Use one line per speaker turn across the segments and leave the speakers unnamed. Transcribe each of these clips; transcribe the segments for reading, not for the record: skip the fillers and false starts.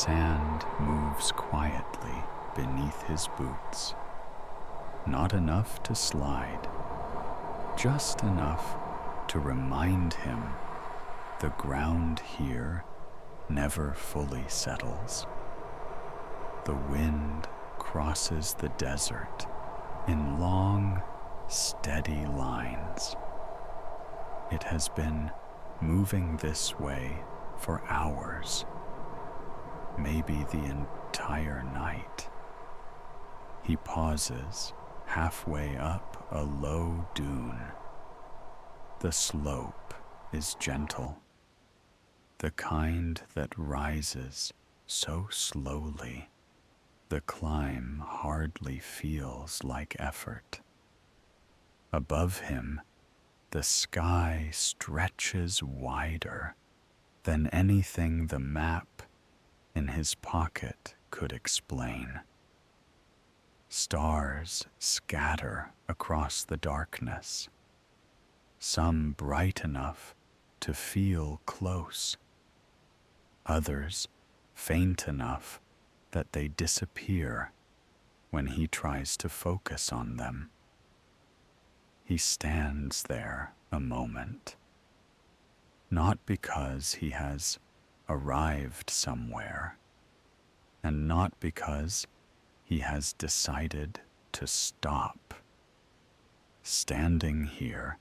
sand moves quietly beneath his boots. Not enough to slide, just enough to remind him the ground here never fully settles. The wind crosses the desert in long, steady lines. It has been moving this way for hours, maybe the entire night. He pauses halfway up a low dune. The slope is gentle, the kind that rises so slowly the climb hardly feels like effort. Above him, the sky stretches wider than anything the map in his pocket could explain. Stars scatter across the darkness, some bright enough to feel close, others faint enough that they disappear when he tries to focus on them. He stands there a moment, not because he has arrived somewhere, and not because he has decided to stop. Standing here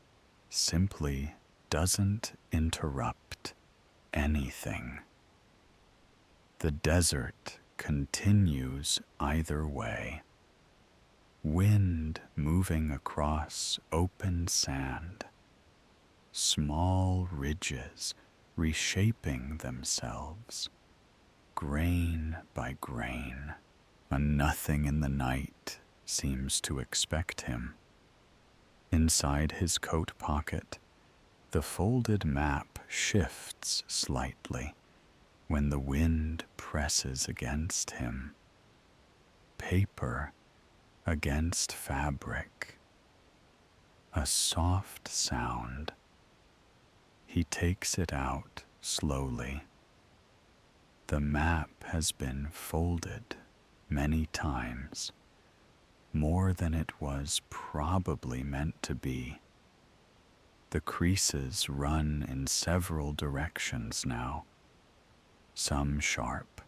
simply doesn't interrupt anything. The desert continues either way, wind moving across open sand, small ridges reshaping themselves, grain by grain. A nothing in the night seems to expect him. Inside his coat pocket, the folded map shifts slightly when the wind presses against him. Paper against fabric. A soft sound. He takes it out slowly. The map has been folded many times, more than it was probably meant to be. The creases run in several directions now, some sharp,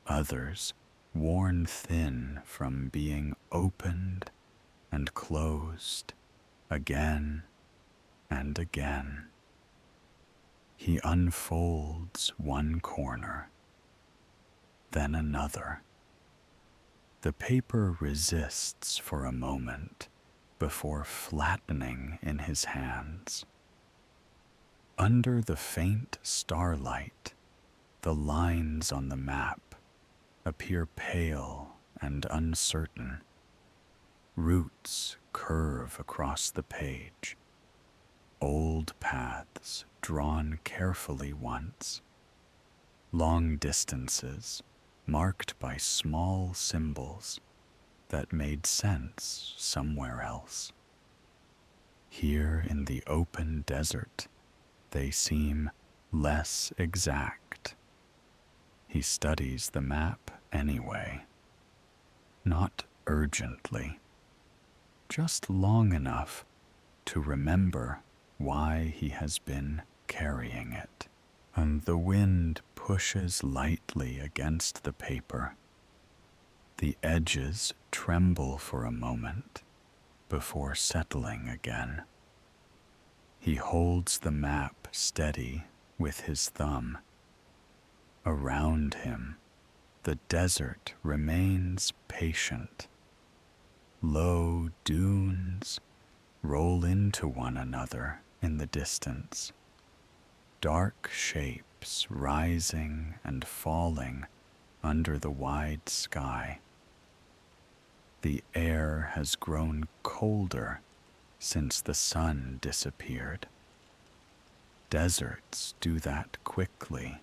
others worn thin from being opened and closed again and again. He unfolds one corner, then another. The paper resists for a moment before flattening in his hands. Under the faint starlight, the lines on the map appear pale and uncertain. Roots curve across the page, old paths drawn carefully once, long distances marked by small symbols that made sense somewhere else. Here in the open desert, they seem less exact. He studies the map anyway, not urgently, just long enough to remember why he has been carrying it. And the wind pushes lightly against the paper. The edges tremble for a moment before settling again. He holds the map steady with his thumb. Around him, the desert remains patient. Low dunes roll into one another in the distance. Dark shapes rising and falling under the wide sky. The air has grown colder since the sun disappeared. Deserts do that quickly.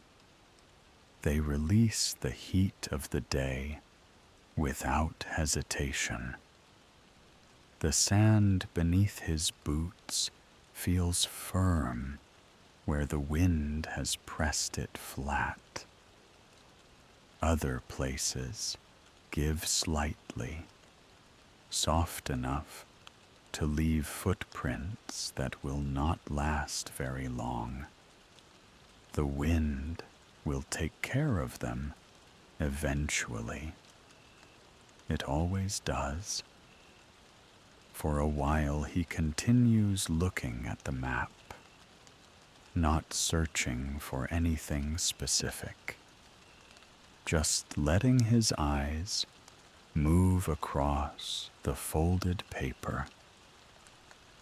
They release the heat of the day without hesitation. The sand beneath his boots feels firm where the wind has pressed it flat. other places give slightly, soft enough to leave footprints that will not last very long. The wind will take care of them eventually. It always does. For a while he continues looking at the map, not searching for anything specific, just letting his eyes move across the folded paper,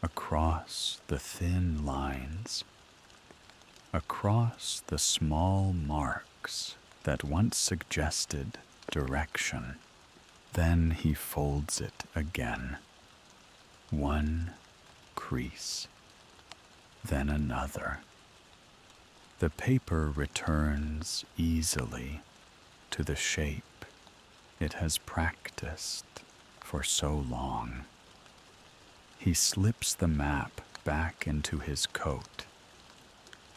across the thin lines, across the small marks that once suggested direction. Then he folds it again. One crease, then another. The paper returns easily to the shape it has practiced for so long. He slips the map back into his coat.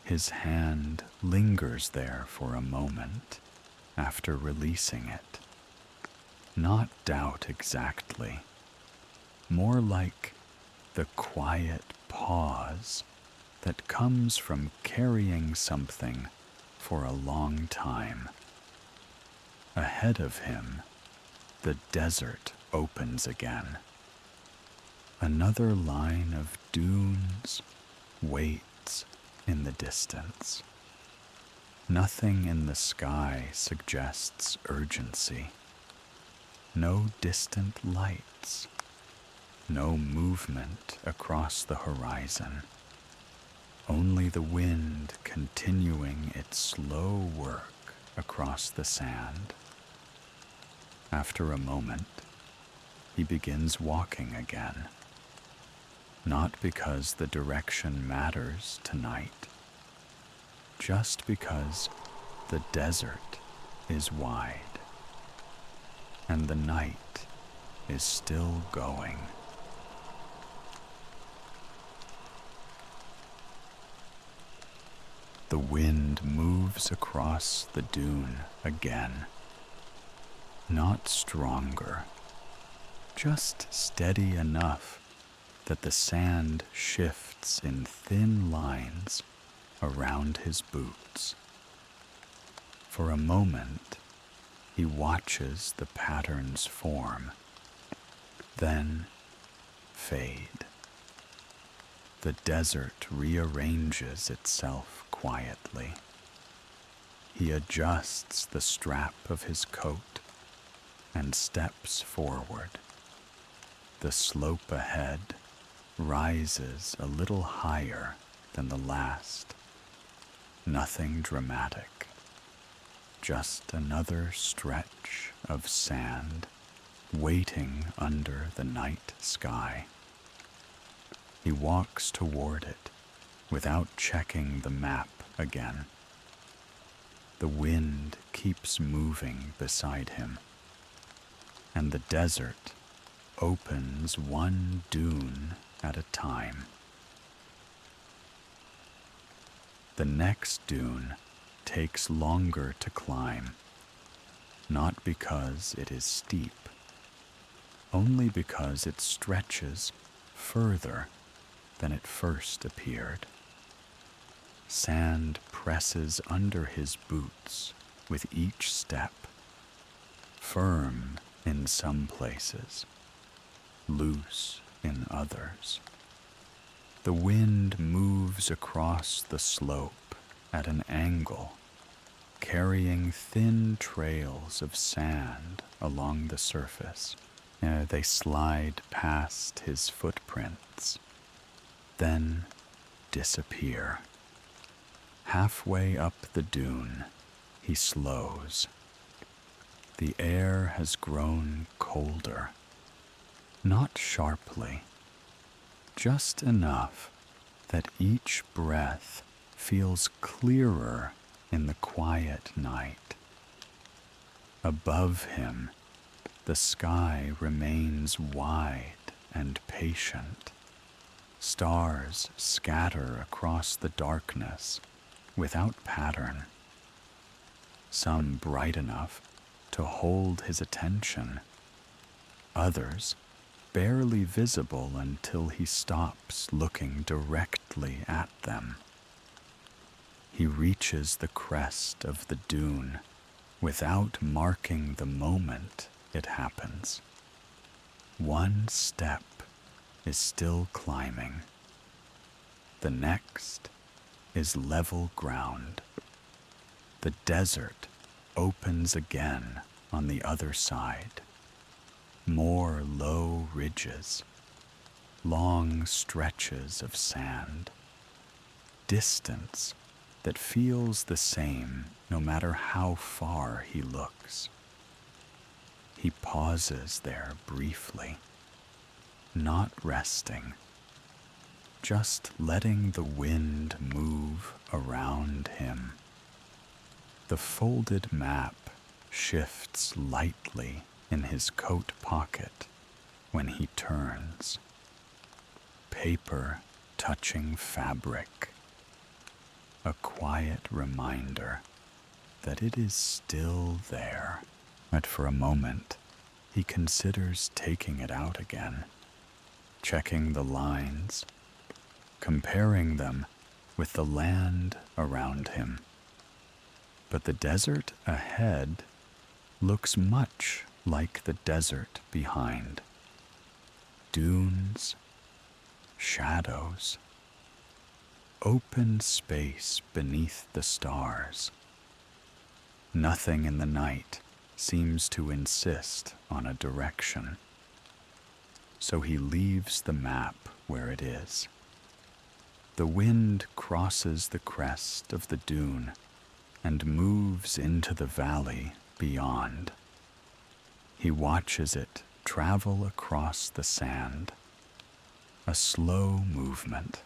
His hand lingers there for a moment after releasing it. Not doubt exactly, more like the quiet pause that comes from carrying something for a long time. Ahead of him, the desert opens again. Another line of dunes waits in the distance. Nothing in the sky suggests urgency. No distant lights. No movement across the horizon. Only the wind continuing its slow work across the sand. After a moment, he begins walking again. Not because the direction matters tonight, just because the desert is wide and the night is still going. The wind moves across the dune again. Not stronger, just steady enough that the sand shifts in thin lines around his boots. For a moment, he watches the patterns form, then fade. The desert rearranges itself quietly. He adjusts the strap of his coat and steps forward. The slope ahead rises a little higher than the last. Nothing dramatic, just another stretch of sand waiting under the night sky. He walks toward it without checking the map again. The wind keeps moving beside him, and the desert opens one dune at a time. The next dune takes longer to climb, not because it is steep, only because it stretches further than it first appeared. Sand presses under his boots with each step, firm in some places, loose in others. The wind moves across the slope at an angle, carrying thin trails of sand along the surface. They slide past his footprints, then disappear. Halfway up the dune, he slows. The air has grown colder, not sharply, just enough that each breath feels clearer in the quiet night. Above him, the sky remains wide and patient. Stars scatter across the darkness without pattern. some bright enough to hold his attention, others barely visible until he stops looking directly at them. He reaches the crest of the dune without marking the moment it happens. One step is still climbing. The next is level ground. The desert opens again on the other side. More low ridges, long stretches of sand, distance that feels the same no matter how far he looks. He pauses there briefly, not resting, just letting the wind move around him. The folded map shifts lightly in his coat pocket when he turns. Paper touching fabric. A quiet reminder that it is still there. But for a moment, he considers taking it out again, checking the lines, comparing them with the land around him. But the desert ahead looks much like the desert behind. Dunes, shadows, open space beneath the stars. Nothing in the night seems to insist on a direction. So he leaves the map where it is. The wind crosses the crest of the dune and moves into the valley beyond. He watches it travel across the sand, a slow movement,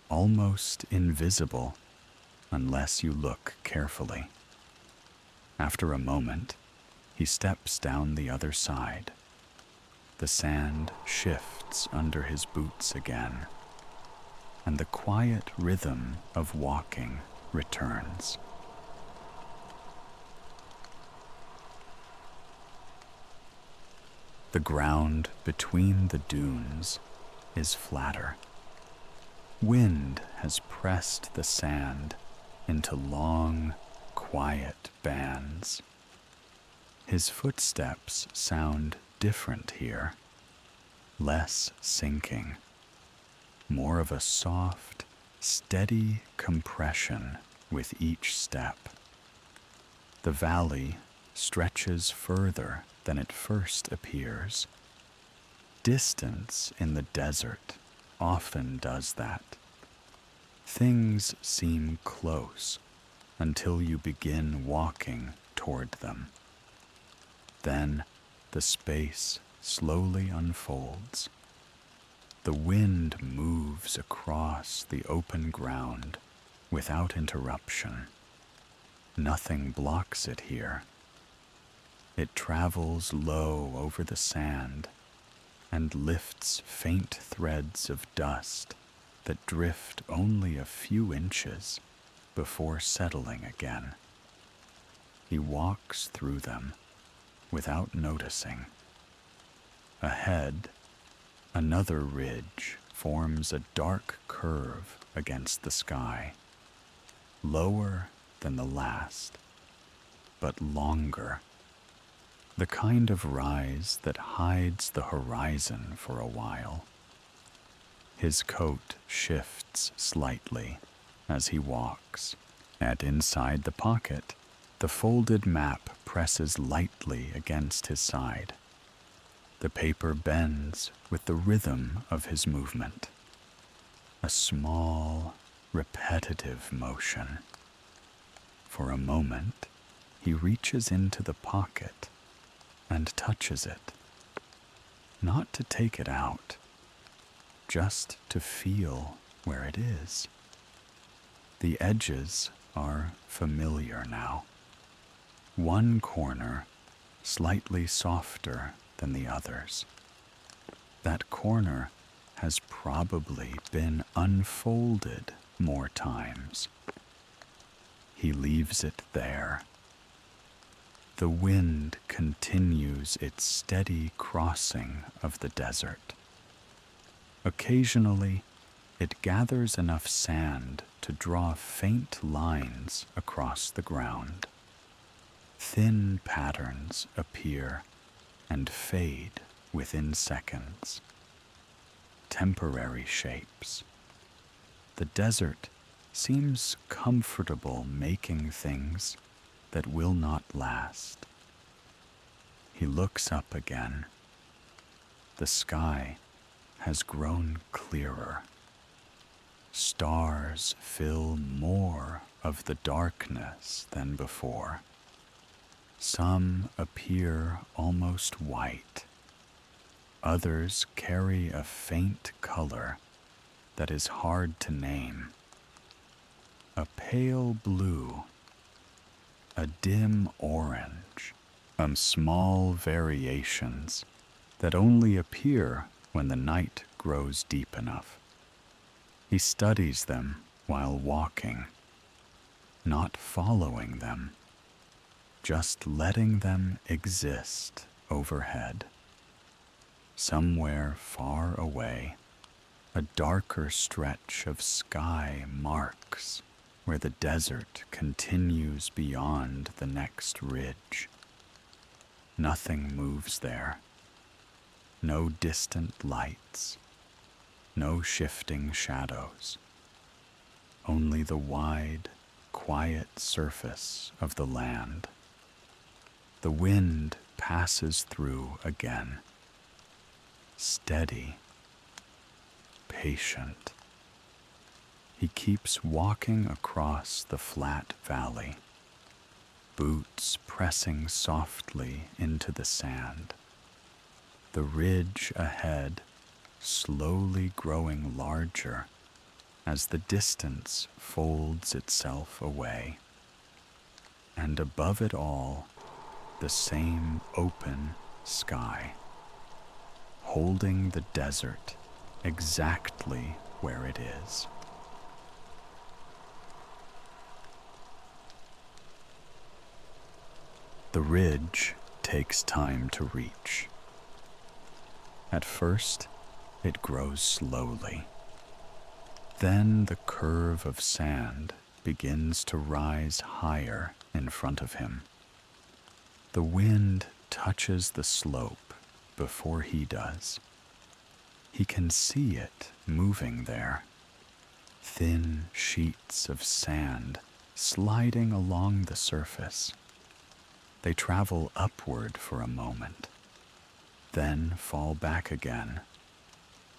almost invisible unless you look carefully. After a moment, he steps down the other side. The sand shifts under his boots again, and the quiet rhythm of walking returns. The ground between the dunes is flatter. Wind has pressed the sand into long, quiet bands. His footsteps sound different here, less sinking, more of a soft, steady compression with each step. The valley stretches further than it first appears. Distance in the desert often does that. Things seem close until you begin walking toward them. Then the space slowly unfolds. The wind moves across the open ground without interruption. Nothing blocks it here. It travels low over the sand and lifts faint threads of dust that drift only a few inches before settling again. He walks through them without noticing. Ahead, another ridge forms a dark curve against the sky, lower than the last, but longer. The kind of rise that hides the horizon for a while. His coat shifts slightly as he walks, and inside the pocket, the folded map presses lightly against his side. The paper bends with the rhythm of his movement, a small, repetitive motion. For a moment, he reaches into the pocket and touches it, not to take it out, just to feel where it is. The edges are familiar now. One corner slightly softer than the others. That corner has probably been unfolded more times. he leaves it there. The wind continues its steady crossing of the desert. Occasionally, it gathers enough sand to draw faint lines across the ground. Thin patterns appear and fade within seconds. Temporary shapes. The desert seems comfortable making things that will not last. He looks up again. The sky has grown clearer. Stars fill more of the darkness than before. Some appear almost white. Others carry a faint color that is hard to name. A pale blue, a dim orange, small variations that only appear when the night grows deep enough. He studies them while walking, not following them, just letting them exist overhead. Somewhere far away, a darker stretch of sky marks where the desert continues beyond the next ridge. Nothing moves there. No distant lights. No shifting shadows. Only the wide, quiet surface of the land. The wind passes through again. Steady. Patient. He keeps walking across the flat valley, boots pressing softly into the sand. The ridge ahead slowly growing larger as the distance folds itself away. And above it all, the same open sky, holding the desert exactly where it is. The ridge takes time to reach. At first, it grows slowly. Then the curve of sand begins to rise higher in front of him. The wind touches the slope before he does. He can see it moving there. Thin sheets of sand sliding along the surface. They travel upward for a moment, then fall back again,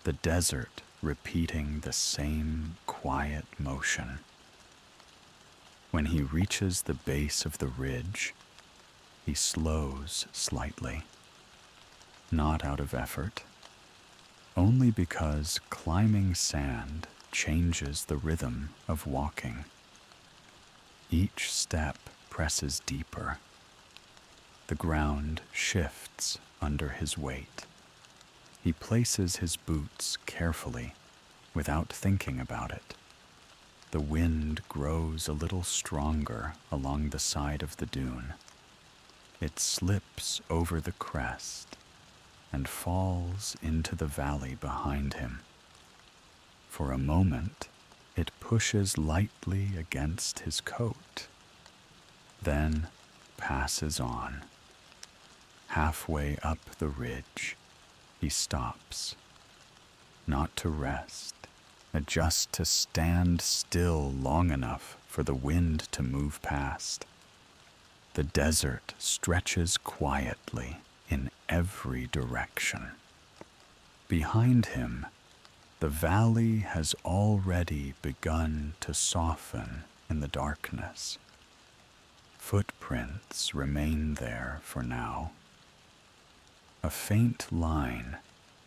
the desert repeating the same quiet motion. When he reaches the base of the ridge, he slows slightly, not out of effort, only because climbing sand changes the rhythm of walking. Each step presses deeper. The ground shifts under his weight. He places his boots carefully, without thinking about it. The wind grows a little stronger along the side of the dune. It slips over the crest and falls into the valley behind him. For a moment, it pushes lightly against his coat, then passes on. Halfway up the ridge, he stops, not to rest, but just to stand still long enough for the wind to move past. The desert stretches quietly in every direction. Behind him, the valley has already begun to soften in the darkness. Footprints remain there for now. A faint line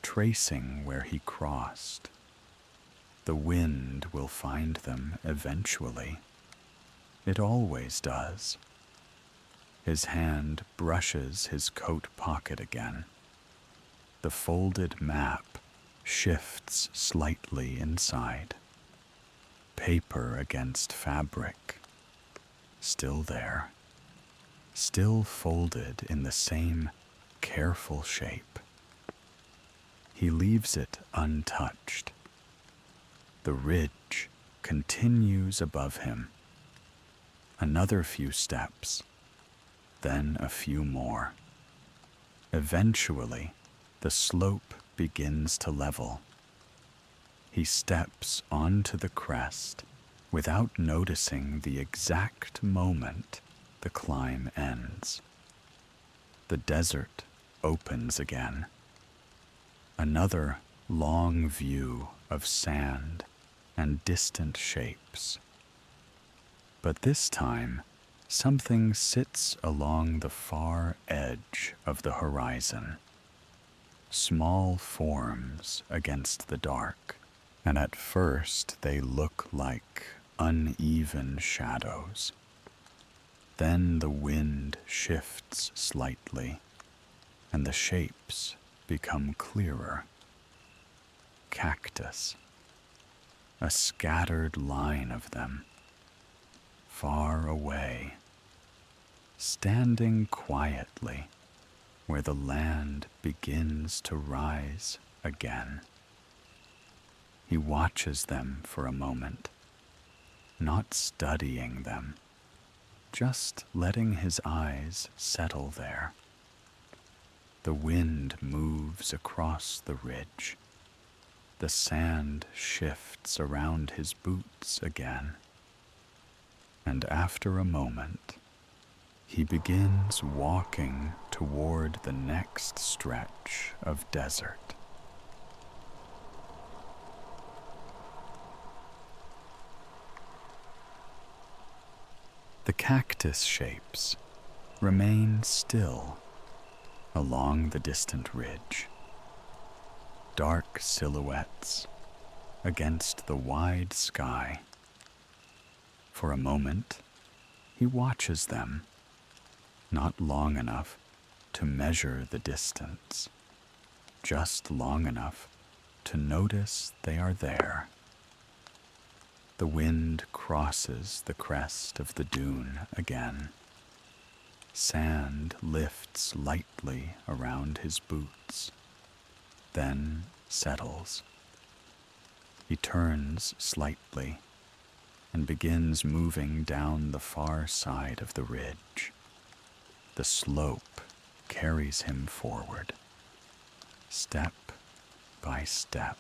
tracing where he crossed. The wind will find them eventually. It always does. His hand brushes his coat pocket again. The folded map shifts slightly inside. Paper against fabric. still there, still folded in the same careful shape. He leaves it untouched. The ridge continues above him. Another few steps, then a few more. Eventually, the slope begins to level. He steps onto the crest without noticing the exact moment the climb ends. The desert opens again. Another long view of sand and distant shapes. But this time, something sits along the far edge of the horizon. Small forms against the dark, and at first they look like uneven shadows. Then the wind shifts slightly, and the shapes become clearer. Cactus, a scattered line of them, far away, standing quietly where the land begins to rise again. He watches them for a moment, not studying them, just letting his eyes settle there. The wind moves across the ridge. The sand shifts around his boots again. And after a moment, he begins walking toward the next stretch of desert. The cactus shapes remain still along the distant ridge, dark silhouettes against the wide sky. For a moment, he watches them, not long enough to measure the distance, just long enough to notice they are there. The wind crosses the crest of the dune again. Sand lifts lightly around his boots, then settles. He turns slightly and begins moving down the far side of the ridge. The slope carries him forward, step by step.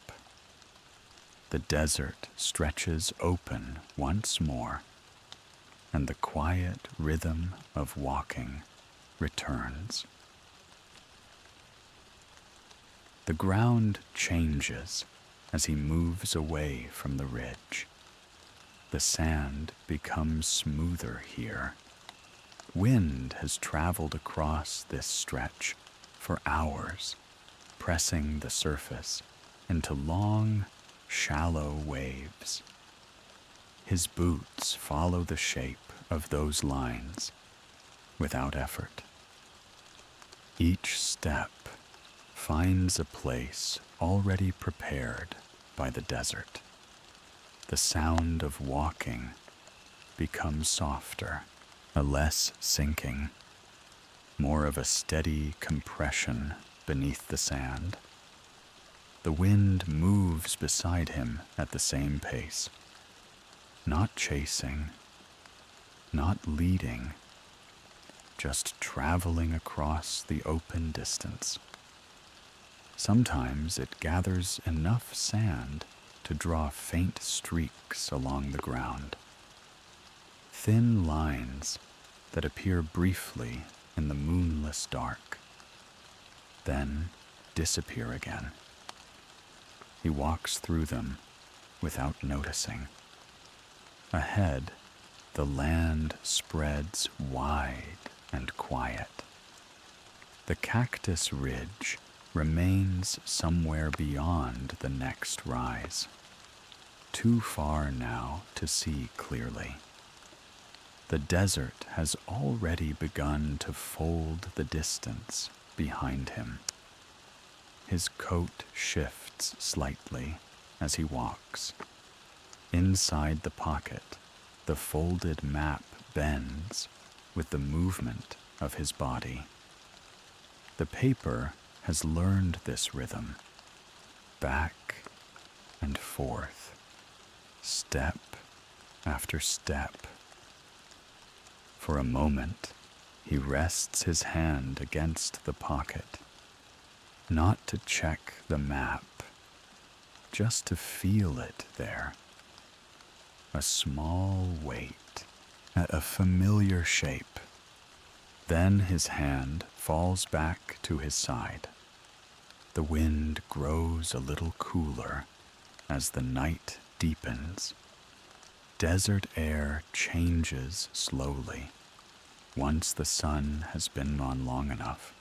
The desert stretches open once more, and the quiet rhythm of walking returns. The ground changes as he moves away from the ridge. The sand becomes smoother here. Wind has traveled across this stretch for hours, pressing the surface into long, shallow waves. His boots follow the shape of those lines without effort. Each step finds a place already prepared by the desert. The sound of walking becomes softer, a less sinking, more of a steady compression beneath the sand. The wind moves beside him at the same pace, not chasing, not leading, just traveling across the open distance. Sometimes it gathers enough sand to draw faint streaks along the ground, thin lines that appear briefly in the moonless dark, then disappear again. He walks through them without noticing. Ahead, the land spreads wide and quiet. The cactus ridge remains somewhere beyond the next rise, too far now to see clearly. The desert has already begun to fold the distance behind him. His coat shifts slightly as he walks. Inside the pocket, the folded map bends with the movement of his body. The paper has learned this rhythm, back and forth, step after step. For a moment, he rests his hand against the pocket, not to check the map, just to feel it there. A small weight, a familiar shape. Then his hand falls back to his side. The wind grows a little cooler as the night deepens. Desert air changes slowly once the sun has been on long enough.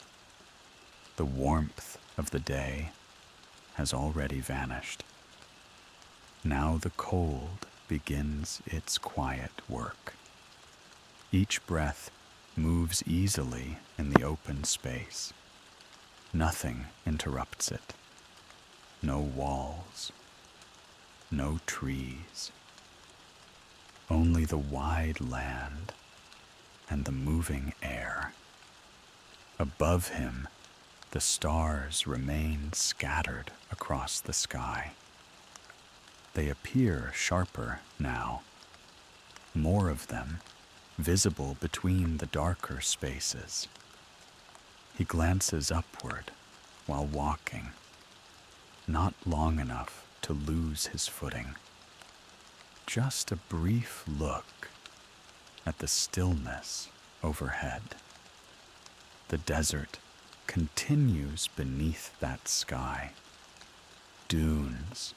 The warmth of the day has already vanished. Now the cold begins its quiet work. Each breath moves easily in the open space. Nothing interrupts it. No walls, no trees. Only the wide land and the moving air. Above him, the stars remain scattered across the sky. They appear sharper now, more of them visible between the darker spaces. He glances upward while walking, not long enough to lose his footing. Just a brief look at the stillness overhead. The desert continues beneath that sky. Dunes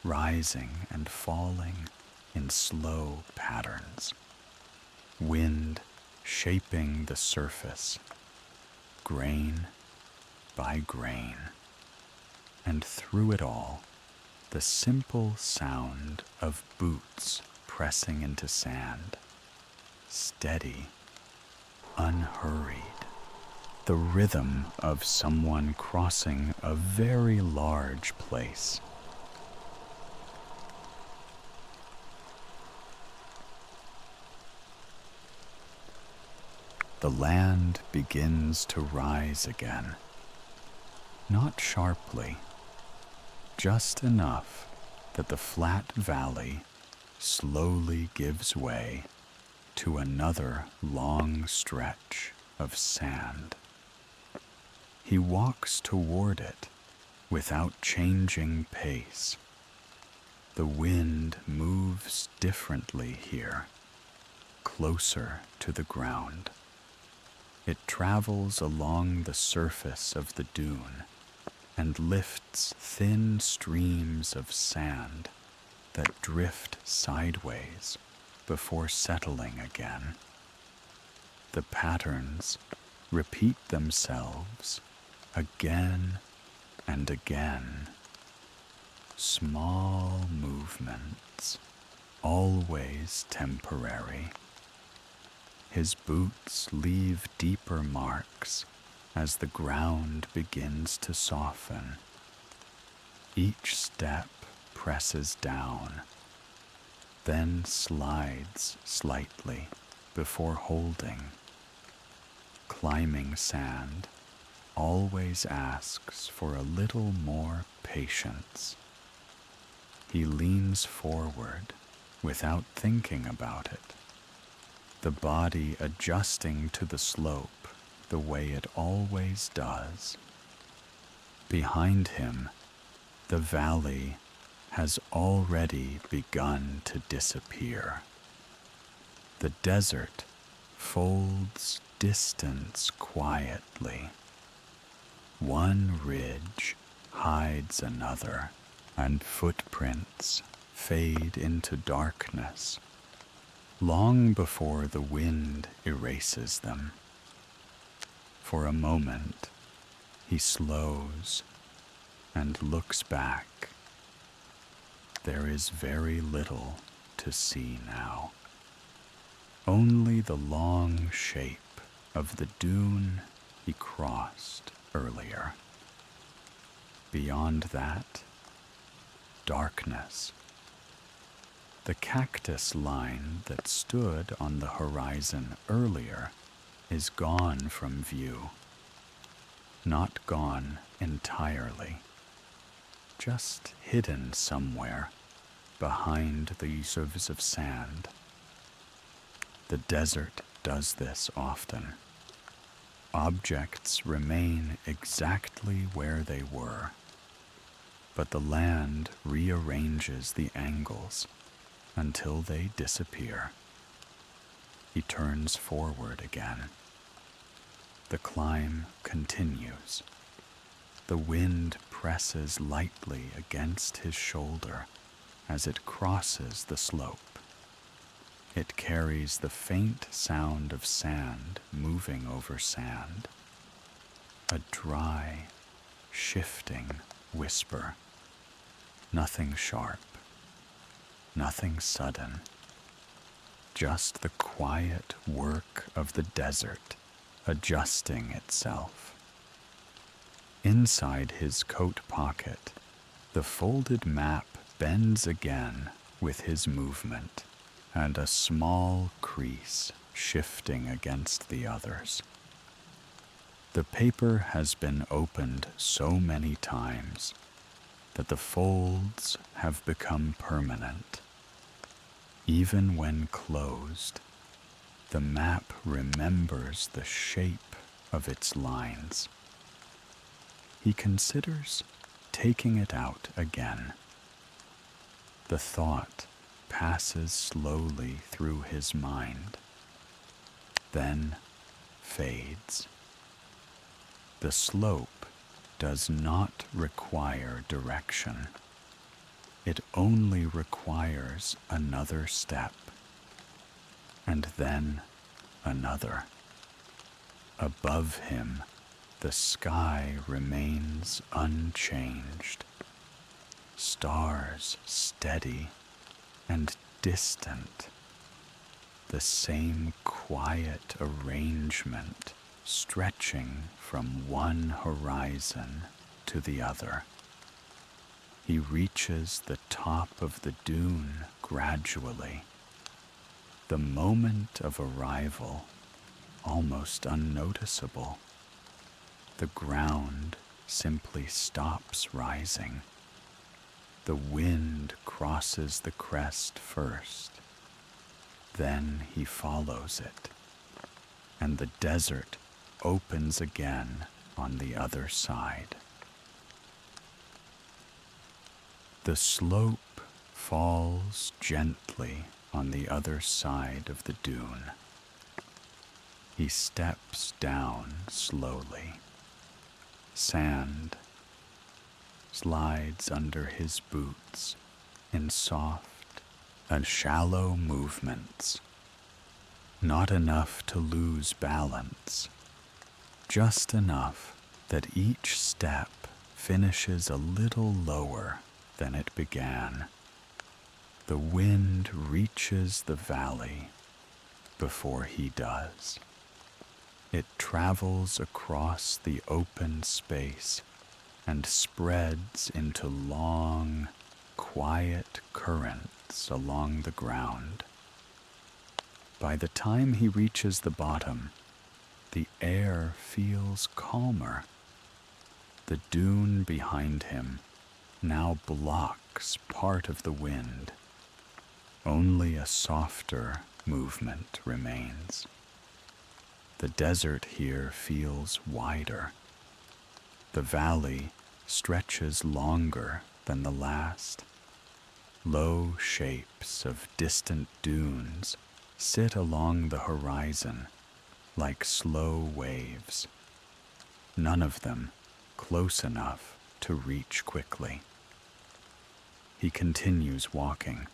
rising and falling in slow patterns. Wind shaping the surface, grain by grain. And through it all, the simple sound of boots pressing into sand. Steady, unhurried. The rhythm of someone crossing a very large place. The land begins to rise again. Not sharply, just enough that the flat valley slowly gives way to another long stretch of sand. He walks toward it without changing pace. The wind moves differently here, closer to the ground. It travels along the surface of the dune and lifts thin streams of sand that drift sideways before settling again. The patterns repeat themselves again and again. Small movements, always temporary. His boots leave deeper marks as the ground begins to soften. Each step presses down, then slides slightly before holding. Climbing sand always asks for a little more patience. He leans forward without thinking about it, the body adjusting to the slope the way it always does. Behind him, the valley has already begun to disappear. The desert folds distance quietly. One ridge hides another, and footprints fade into darkness long before the wind erases them. For a moment, he slows and looks back. There is very little to see now. Only the long shape of the dune he crossed earlier. Beyond that, darkness. The cactus line that stood on the horizon earlier is gone from view. Not gone entirely, just hidden somewhere behind the reserves of sand. The desert does this often. Objects remain exactly where they were, but the land rearranges the angles until they disappear. He turns forward again. The climb continues. The wind presses lightly against his shoulder as it crosses the slope. It carries the faint sound of sand moving over sand, a dry, shifting whisper. Nothing sharp, nothing sudden, just the quiet work of the desert adjusting itself. Inside his coat pocket, the folded map bends again with his movement, and a small crease shifting against the others. The paper has been opened so many times that the folds have become permanent. Even when closed, the map remembers the shape of its lines. He considers taking it out again. The thought passes slowly through his mind, then fades. The slope does not require direction. It only requires another step, and then another. Above him, the sky remains unchanged. Stars steady and distant. The same quiet arrangement stretching from one horizon to the other. He reaches the top of the dune gradually. The moment of arrival, almost unnoticeable. The ground simply stops rising. The wind crosses the crest first. Then he follows it, and the desert opens again on the other side. The slope falls gently on the other side of the dune. He steps down slowly. Sand slides under his boots in soft and shallow movements. Not enough to lose balance, just enough that each step finishes a little lower than it began. The wind reaches the valley before he does. It travels across the open space and spreads into long, quiet currents along the ground. By the time he reaches the bottom, the air feels calmer. The dune behind him now blocks part of the wind. Only a softer movement remains. The desert here feels wider. The valley stretches longer than the last. Low shapes of distant dunes sit along the horizon like slow waves, none of them close enough to reach quickly. He continues walking.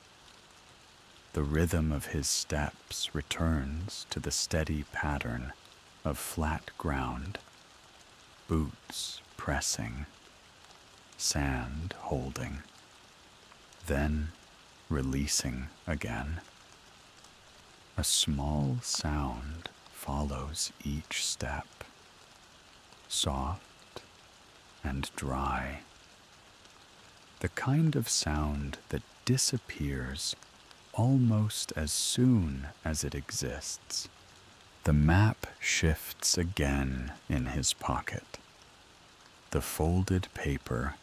The rhythm of his steps returns to the steady pattern of flat ground, boots pressing, sand holding, then releasing again. A small sound follows each step, soft and dry, the kind of sound that disappears almost as soon as it exists. The map shifts again in his pocket. The folded paper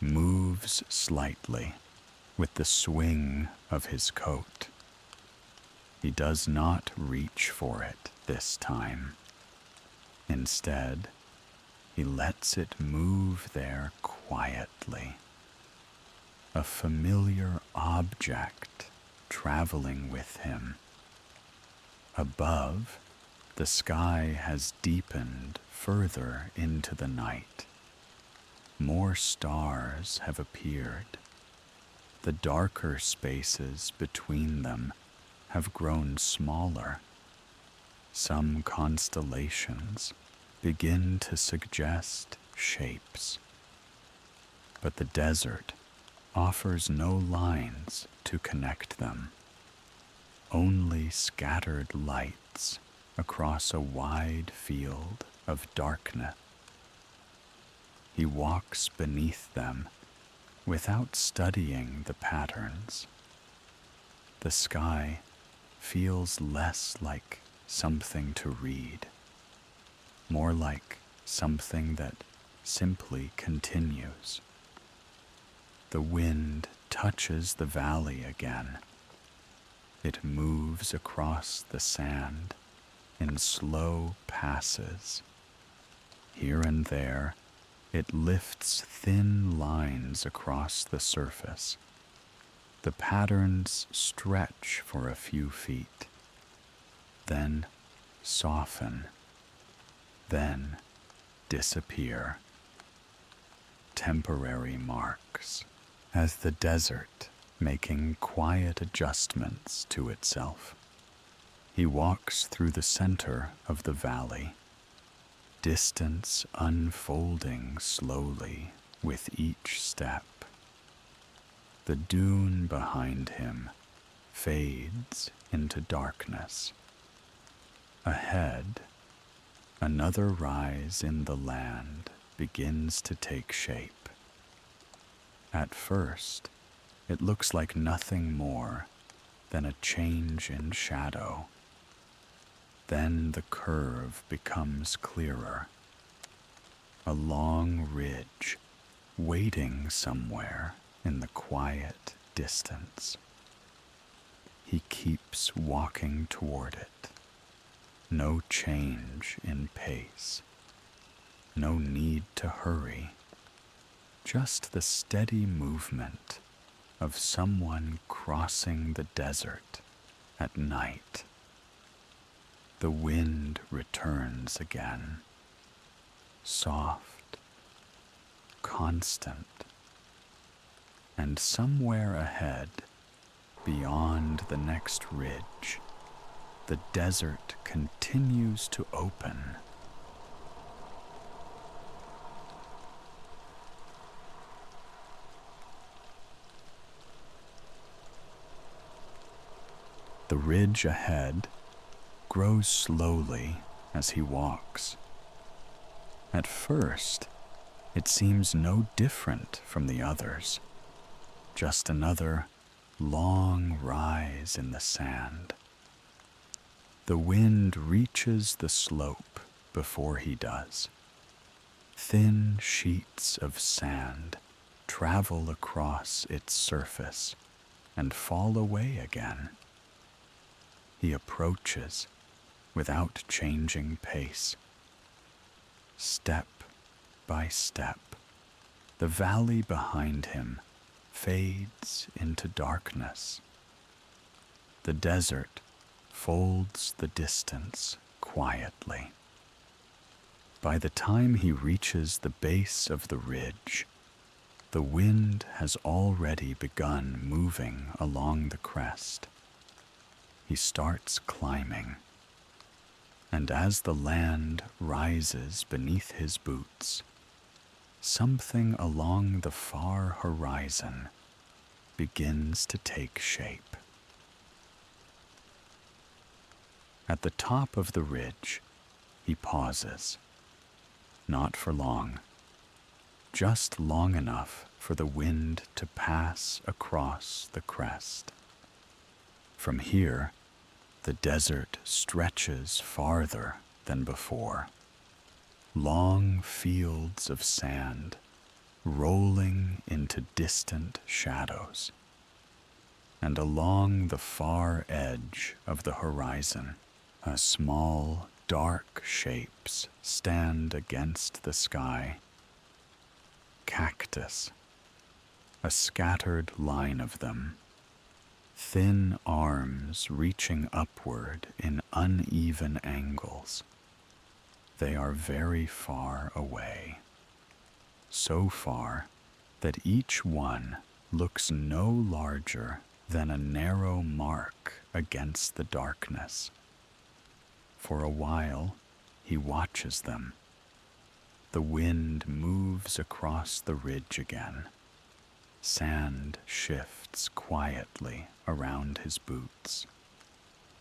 moves slightly with the swing of his coat. He does not reach for it this time. Instead, he lets it move there quietly. A familiar object traveling with him. Above, the sky has deepened further into the night. More stars have appeared. The darker spaces between them have grown smaller. Some constellations begin to suggest shapes. But the desert offers no lines to connect them, only scattered lights across a wide field of darkness. He walks beneath them without studying the patterns. The sky feels less like something to read, more like something that simply continues. The wind touches the valley again. It moves across the sand in slow passes. Here and there, it lifts thin lines across the surface. The patterns stretch for a few feet, then soften, then disappear. Temporary marks, as the desert making quiet adjustments to itself. He walks through the center of the valley, distance unfolding slowly with each step. The dune behind him fades into darkness. Ahead, another rise in the land begins to take shape. At first, it looks like nothing more than a change in shadow. Then the curve becomes clearer. A long ridge waiting somewhere in the quiet distance. He keeps walking toward it. No change in pace. No need to hurry. Just the steady movement of someone crossing the desert at night. The wind returns again, soft, constant, and somewhere ahead, beyond the next ridge, the desert continues to open. The ridge ahead grows slowly as he walks. At first, it seems no different from the others, just another long rise in the sand. The wind reaches the slope before he does. Thin sheets of sand travel across its surface and fall away again. He approaches without changing pace. Step by step, the valley behind him fades into darkness. The desert folds the distance quietly. By the time he reaches the base of the ridge, the wind has already begun moving along the crest. He starts climbing, and as the land rises beneath his boots, something along the far horizon begins to take shape. At the top of the ridge, he pauses, not for long, just long enough for the wind to pass across the crest. From here, the desert stretches farther than before. Long fields of sand rolling into distant shadows. And along the far edge of the horizon, a small, dark shapes stand against the sky. Cactus, a scattered line of them, thin arms reaching upward in uneven angles. They are very far away, so far that each one looks no larger than a narrow mark against the darkness. For a while, he watches them. The wind moves across the ridge again. Sand shifts quietly around his boots.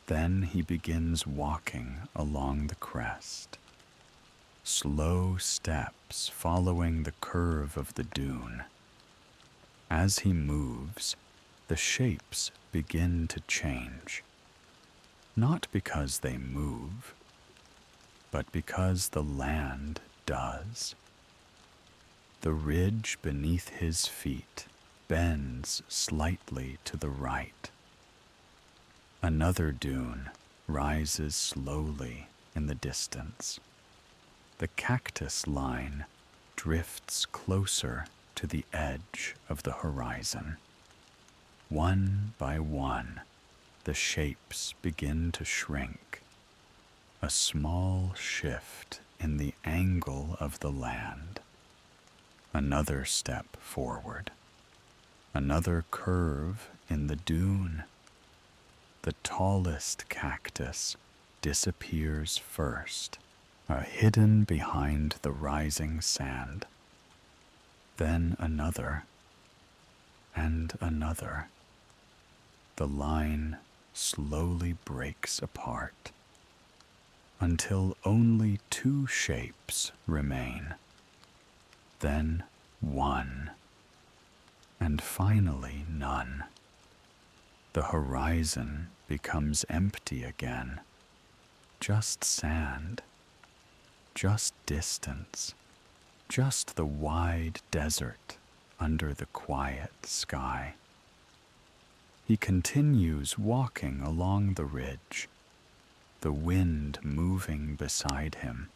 Then he begins walking along the crest. Slow steps following the curve of the dune. As he moves, the shapes begin to change. Not because they move, but because the land does. The ridge beneath his feet bends slightly to the right. Another dune rises slowly in the distance. The cactus line drifts closer to the edge of the horizon. One by one, the shapes begin to shrink. A small shift in the angle of the land. Another step forward. Another curve in the dune. The tallest cactus disappears first, hidden behind the rising sand. Then another, and another. The line slowly breaks apart, until only two shapes remain. Then one, and finally none. The horizon becomes empty again. Just sand, just distance, just the wide desert under the quiet sky. He continues walking along the ridge, the wind moving beside him,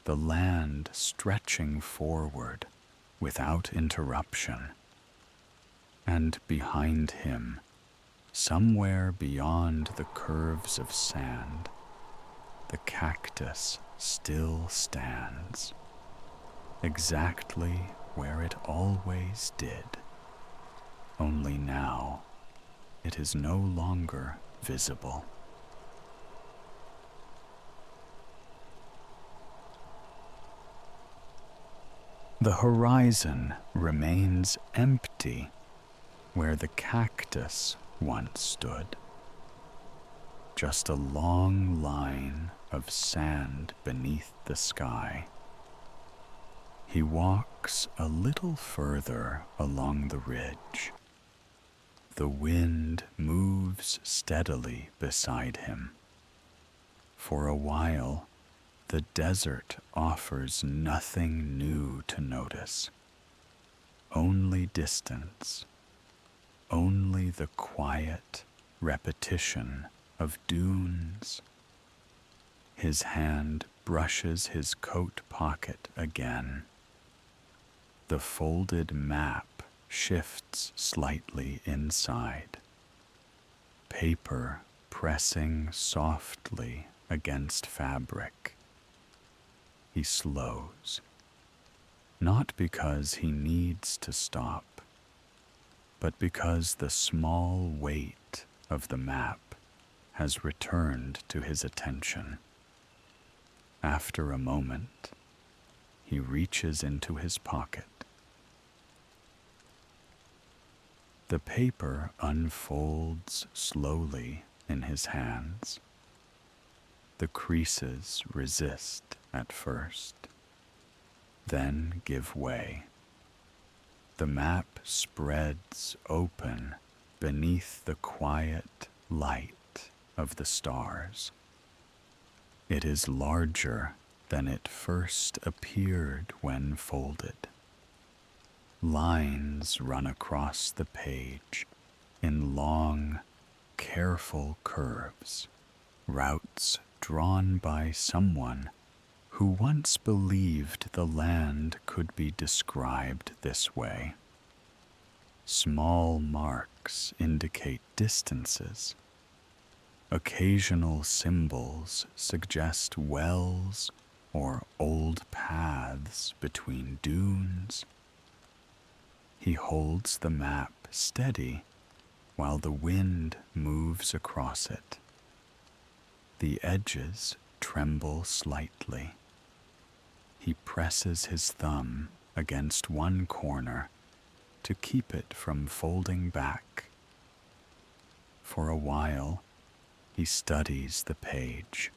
the land stretching forward without interruption. And behind him, somewhere beyond the curves of sand, the cactus still stands, exactly where it always did. Only now, it is no longer visible. The horizon remains empty where the cactus once stood. Just a long line of sand beneath the sky. He walks a little further along the ridge. The wind moves steadily beside him. For a while, the desert offers nothing new to notice. Only distance, only the quiet repetition of dunes. His hand brushes his coat pocket again. The folded map shifts slightly inside. Paper pressing softly against fabric. He slows, not because he needs to stop, but because the small weight of the map has returned to his attention. After a moment, he reaches into his pocket. The paper unfolds slowly in his hands. The creases resist at first, then give way. The map spreads open beneath the quiet, light of the stars. It is larger than it first appeared when folded. Lines run across the page in long, careful curves, routes drawn by someone who once believed the land could be described this way. Small marks indicate distances. Occasional symbols suggest wells or old paths between dunes. He holds the map steady while the wind moves across it. The edges tremble slightly. He presses his thumb against one corner to keep it from folding back. For a while, he studies the page,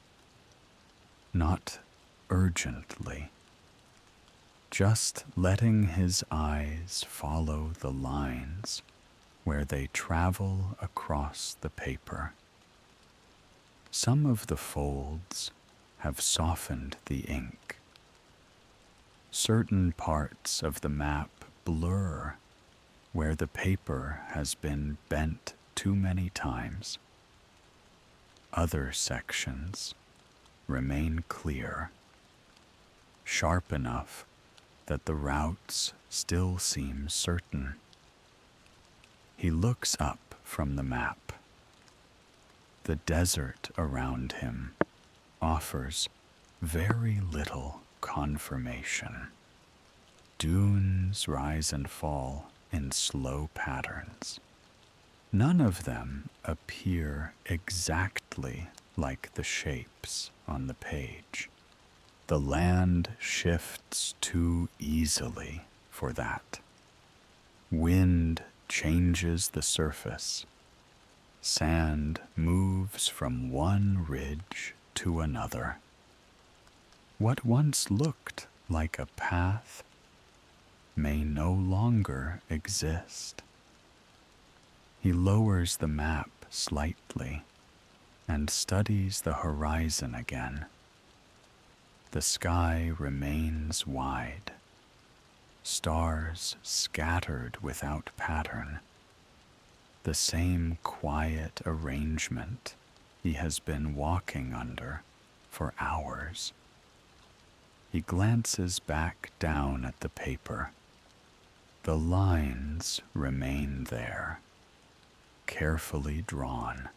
not urgently, just letting his eyes follow the lines where they travel across the paper. Some of the folds have softened the ink. Certain parts of the map blur where the paper has been bent too many times. Other sections remain clear, sharp enough that the routes still seem certain. He looks up from the map. The desert around him offers very little confirmation. Dunes rise and fall in slow patterns. None of them appear exactly like the shapes on the page. The land shifts too easily for that. Wind changes the surface. Sand moves from one ridge to another. What once looked like a path may no longer exist. He lowers the map slightly and studies the horizon again. The sky remains wide, stars scattered without pattern, the same quiet arrangement he has been walking under for hours. He glances back down at the paper. The lines remain there, carefully drawn,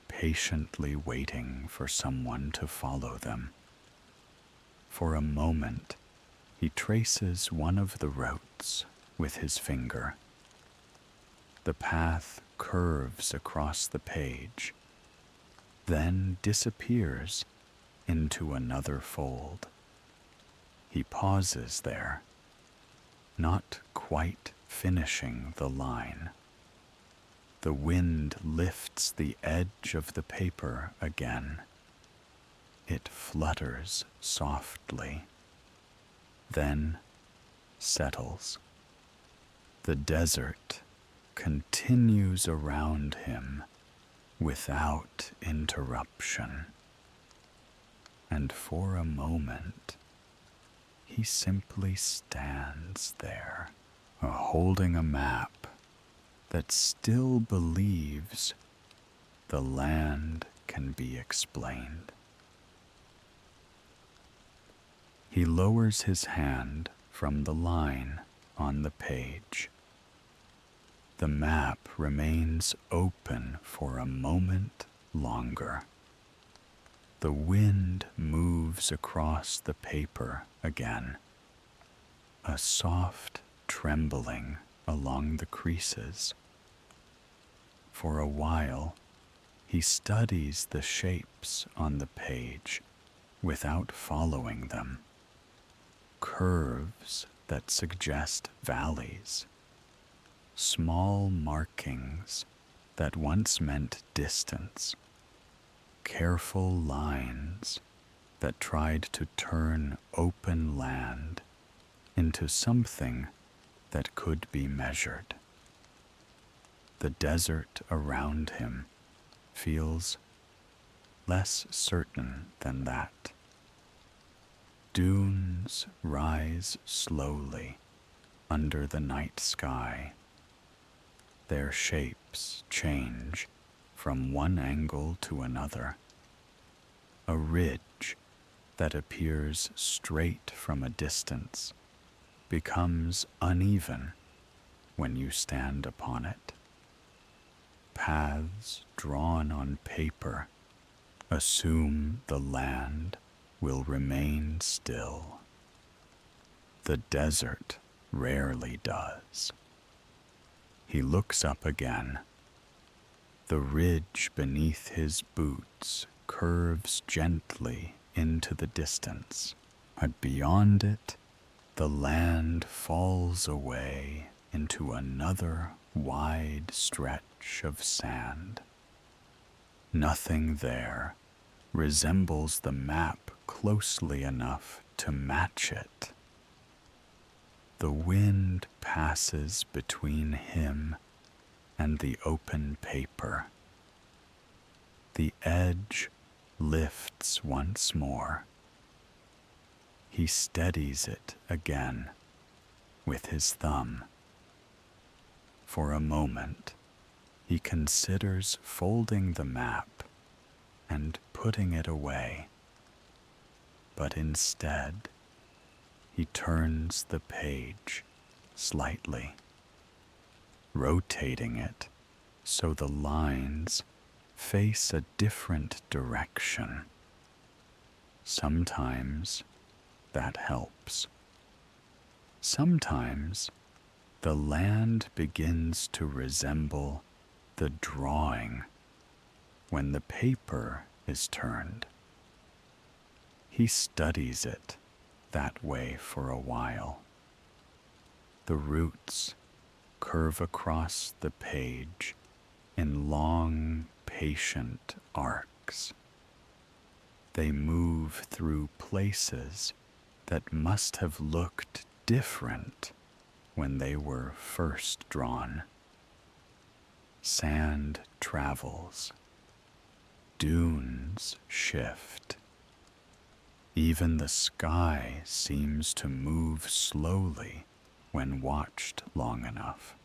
patiently waiting for someone to follow them. For a moment, he traces one of the routes with his finger. The path curves across the page, then disappears into another fold. He pauses there, not quite finishing the line. The wind lifts the edge of the paper again. It flutters softly, then settles. The desert continues around him without interruption. And for a moment, he simply stands there, holding a map that still believes the land can be explained. He lowers his hand from the line on the page. The map remains open for a moment longer. The wind moves across the paper again, a soft trembling along the creases. For a while, he studies the shapes on the page without following them. Curves that suggest valleys, small markings that once meant distance, careful lines that tried to turn open land into something that could be measured. The desert around him feels less certain than that. Dunes rise slowly under the night sky. Their shapes change from one angle to another. A ridge that appears straight from a distance becomes uneven when you stand upon it. Paths drawn on paper assume the land will remain still. The desert rarely does. He looks up again. The ridge beneath his boots curves gently into the distance, but beyond it, the land falls away into another wide stretch of sand. Nothing there resembles the map closely enough to match it. The wind passes between him and the open paper. The edge lifts once more. He steadies it again with his thumb. For a moment, he considers folding the map and putting it away, but instead, he turns the page slightly, rotating it so the lines face a different direction. Sometimes that helps. Sometimes the land begins to resemble the drawing when the paper is turned. He studies it that way for a while. The roots curve across the page in long, patient arcs. They move through places that must have looked different when they were first drawn. Sand travels. Dunes shift. Even the sky seems to move slowly when watched long enough.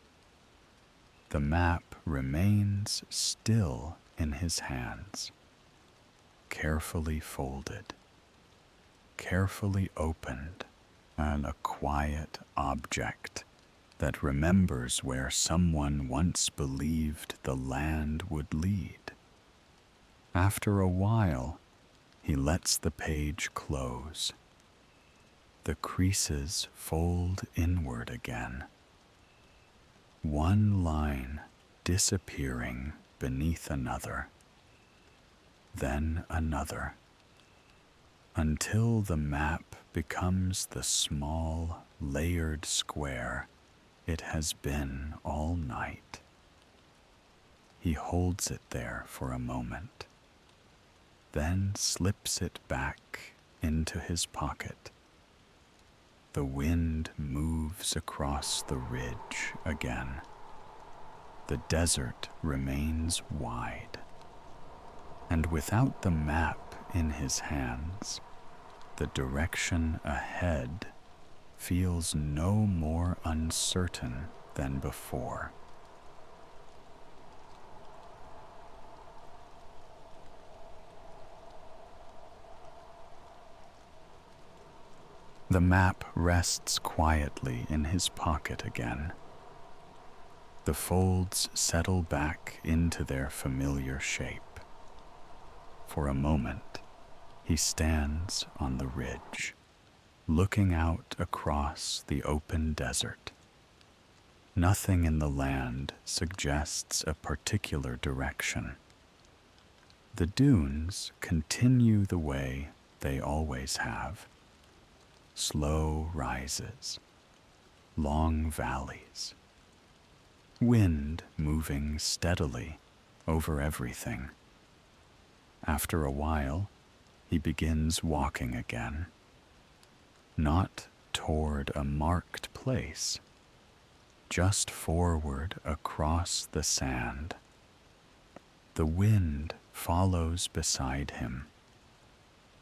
The map remains still in his hands, carefully folded, carefully opened, and a quiet object that remembers where someone once believed the land would lead. After a while, he lets the page close. The creases fold inward again. One line disappearing beneath another, then another, until the map becomes the small, layered square it has been all night. He holds it there for a moment, then slips it back into his pocket. The wind moves across the ridge again. The desert remains wide. And without the map in his hands, the direction ahead feels no more uncertain than before. The map rests quietly in his pocket again. The folds settle back into their familiar shape. For a moment, he stands on the ridge, looking out across the open desert. Nothing in the land suggests a particular direction. The dunes continue the way they always have. Slow rises, long valleys, wind moving steadily over everything. After a while, he begins walking again, not toward a marked place, just forward across the sand. The wind follows beside him,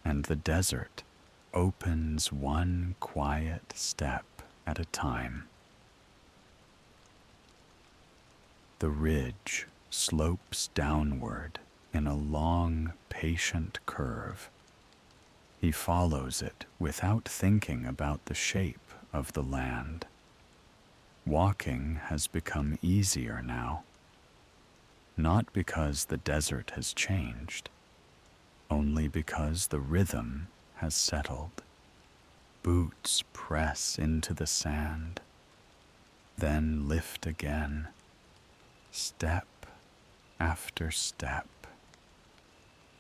and the desert opens one quiet step at a time. The ridge slopes downward in a long, patient curve. He follows it without thinking about the shape of the land. Walking has become easier now, not because the desert has changed, only because the rhythm has settled. Boots press into the sand, then lift again, step after step.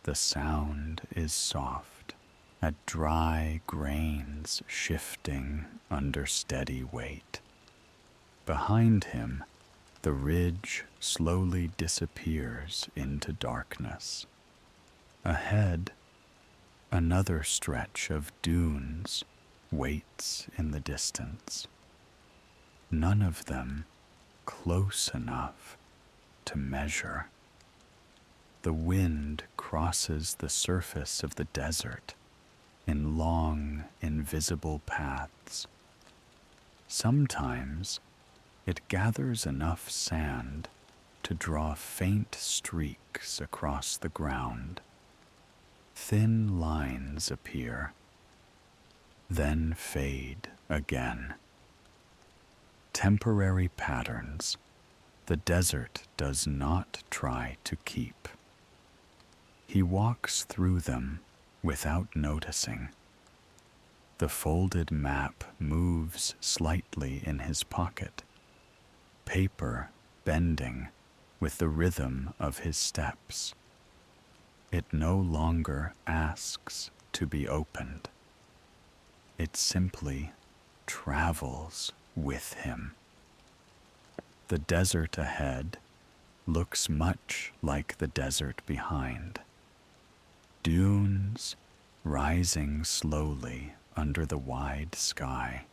The sound is soft, at dry grains shifting under steady weight. Behind him, the ridge slowly disappears into darkness. Ahead, another stretch of dunes waits in the distance, none of them close enough to measure. The wind crosses the surface of the desert in long, invisible paths. Sometimes it gathers enough sand to draw faint streaks across the ground. Thin lines appear, then fade again. Temporary patterns the desert does not try to keep. He walks through them without noticing. The folded map moves slightly in his pocket, paper bending with the rhythm of his steps. It no longer asks to be opened. It simply travels with him. The desert ahead looks much like the desert behind. Dunes rising slowly under the wide sky,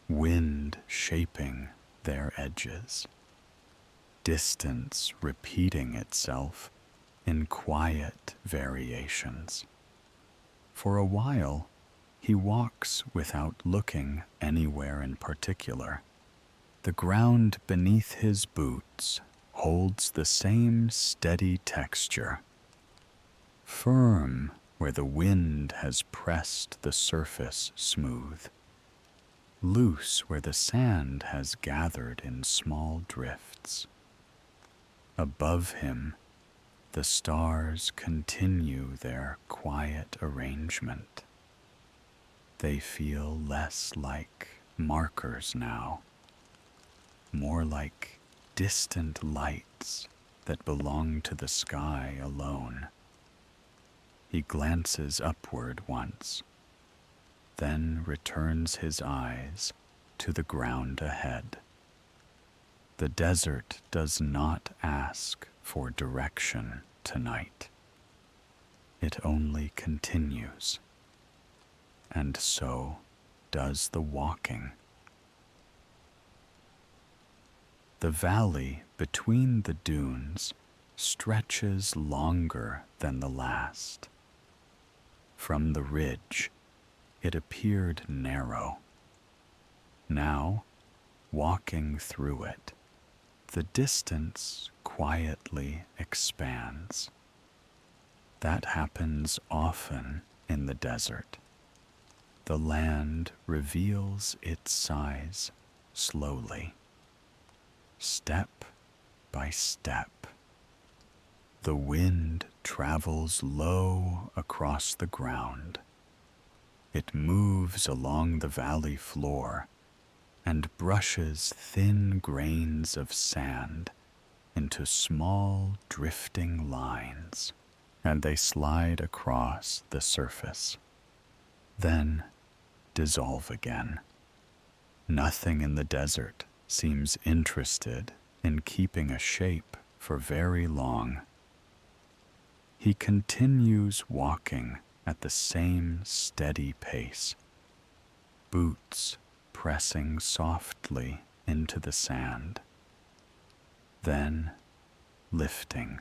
wind shaping their edges, distance repeating itself in quiet variations. For a while, he walks without looking anywhere in particular. The ground beneath his boots holds the same steady texture, firm where the wind has pressed the surface smooth, loose where the sand has gathered in small drifts. Above him, the stars continue their quiet arrangement. They feel less like markers now, more like distant lights that belong to the sky alone. He glances upward once, then returns his eyes to the ground ahead. The desert does not ask for direction tonight. It only continues, and so does the walking. The valley between the dunes stretches longer than the last. From the ridge, it appeared narrow. Now, walking through it, the distance quietly expands. That happens often in the desert. The land reveals its size slowly, step by step. The wind travels low across the ground. It moves along the valley floor and brushes thin grains of sand into small drifting lines, and they slide across the surface, then dissolve again. Nothing in the desert seems interested in keeping a shape for very long. He continues walking at the same steady pace, boots pressing softly into the sand, then lifting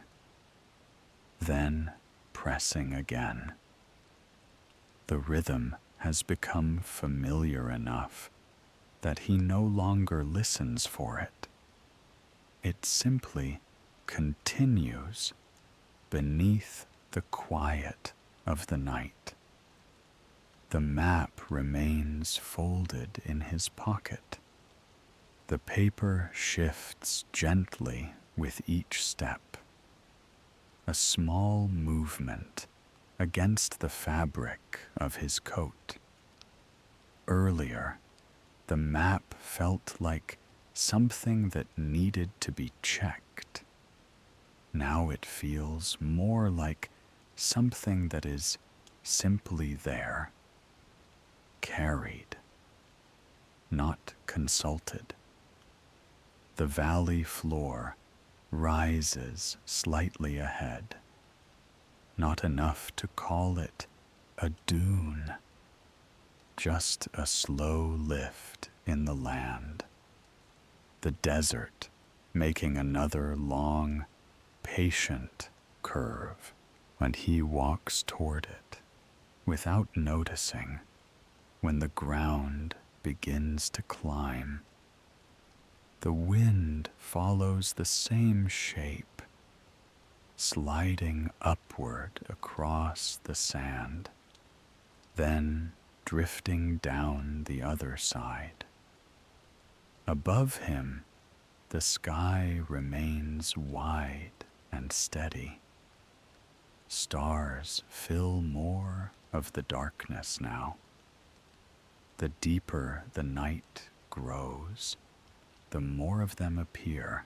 then pressing again. The rhythm has become familiar enough that he no longer listens for it. It simply continues beneath the quiet of the night. The map remains folded in his pocket. The paper shifts gently with each step. A small movement against the fabric of his coat. Earlier, the map felt like something that needed to be checked. Now it feels more like something that is simply there, carried, not consulted. The valley floor rises slightly ahead, not enough to call it a dune, just a slow lift in the land. The desert making another long, patient curve, and he walks toward it without noticing when the ground begins to climb. The wind follows the same shape, sliding upward across the sand, then drifting down the other side. Above him, the sky remains wide and steady. Stars fill more of the darkness now. The deeper the night grows, the more of them appear.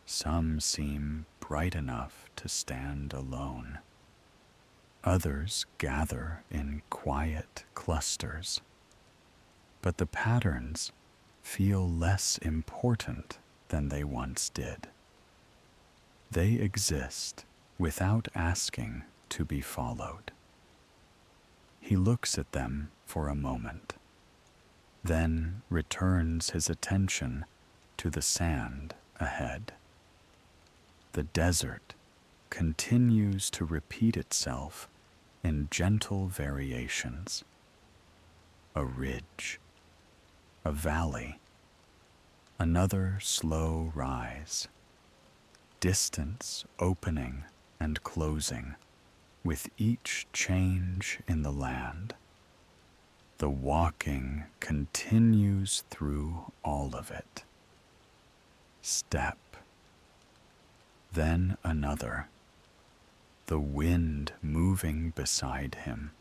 Some seem bright enough to stand alone. Others gather in quiet clusters. But the patterns feel less important than they once did. They exist without asking to be followed. He looks at them for a moment, then returns his attention to the sand ahead. The desert continues to repeat itself in gentle variations. A ridge, a valley, another slow rise, distance opening and closing with each change in the land. The walking continues through all of it. Step, then another, the wind moving beside him,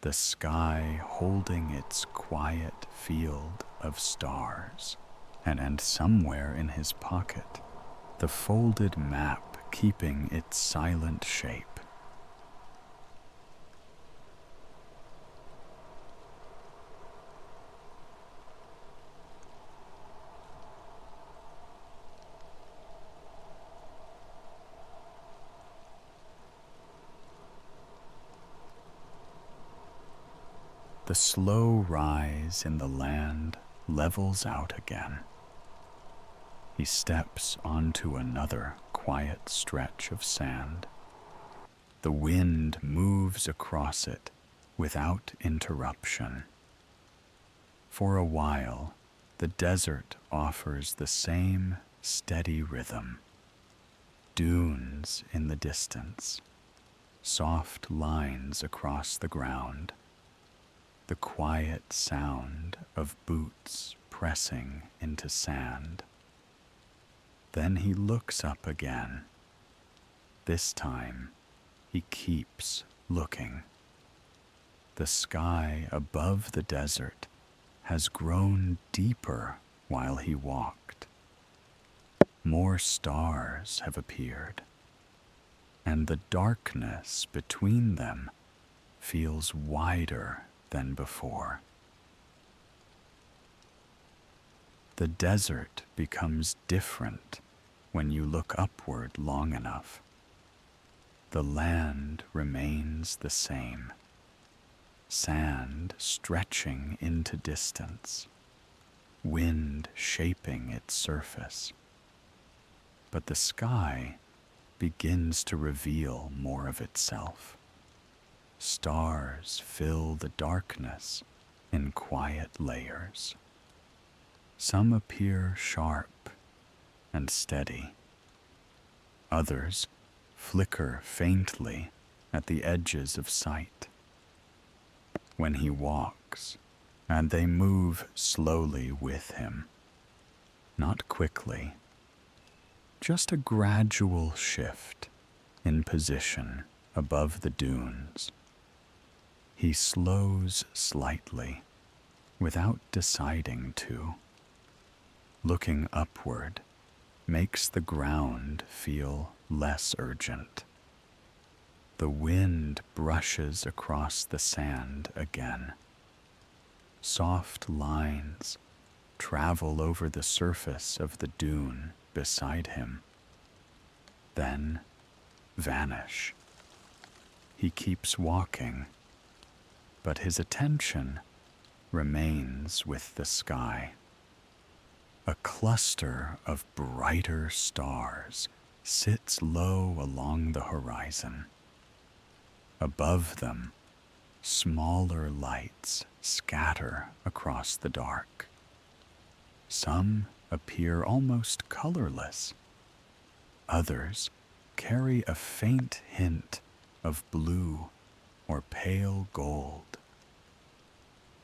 the sky holding its quiet field of stars, and somewhere in his pocket, the folded map keeping its silent shape. The slow rise in the land levels out again. He steps onto another quiet stretch of sand. The wind moves across it without interruption. For a while, the desert offers the same steady rhythm. Dunes in the distance, soft lines across the ground, the quiet sound of boots pressing into sand. Then he looks up again. This time, he keeps looking. The sky above the desert has grown deeper while he walked. More stars have appeared, and the darkness between them feels wider than before. The desert becomes different when you look upward long enough. The land remains the same, sand stretching into distance, wind shaping its surface. But the sky begins to reveal more of itself. Stars fill the darkness in quiet layers. Some appear sharp and steady. Others flicker faintly at the edges of sight. When he walks, and they move slowly with him, not quickly, just a gradual shift in position above the dunes. He slows slightly without deciding to. Looking upward makes the ground feel less urgent. The wind brushes across the sand again. Soft lines travel over the surface of the dune beside him, then vanish. He keeps walking, but his attention remains with the sky. A cluster of brighter stars sits low along the horizon. Above them, smaller lights scatter across the dark. Some appear almost colorless. Others carry a faint hint of blue or pale gold.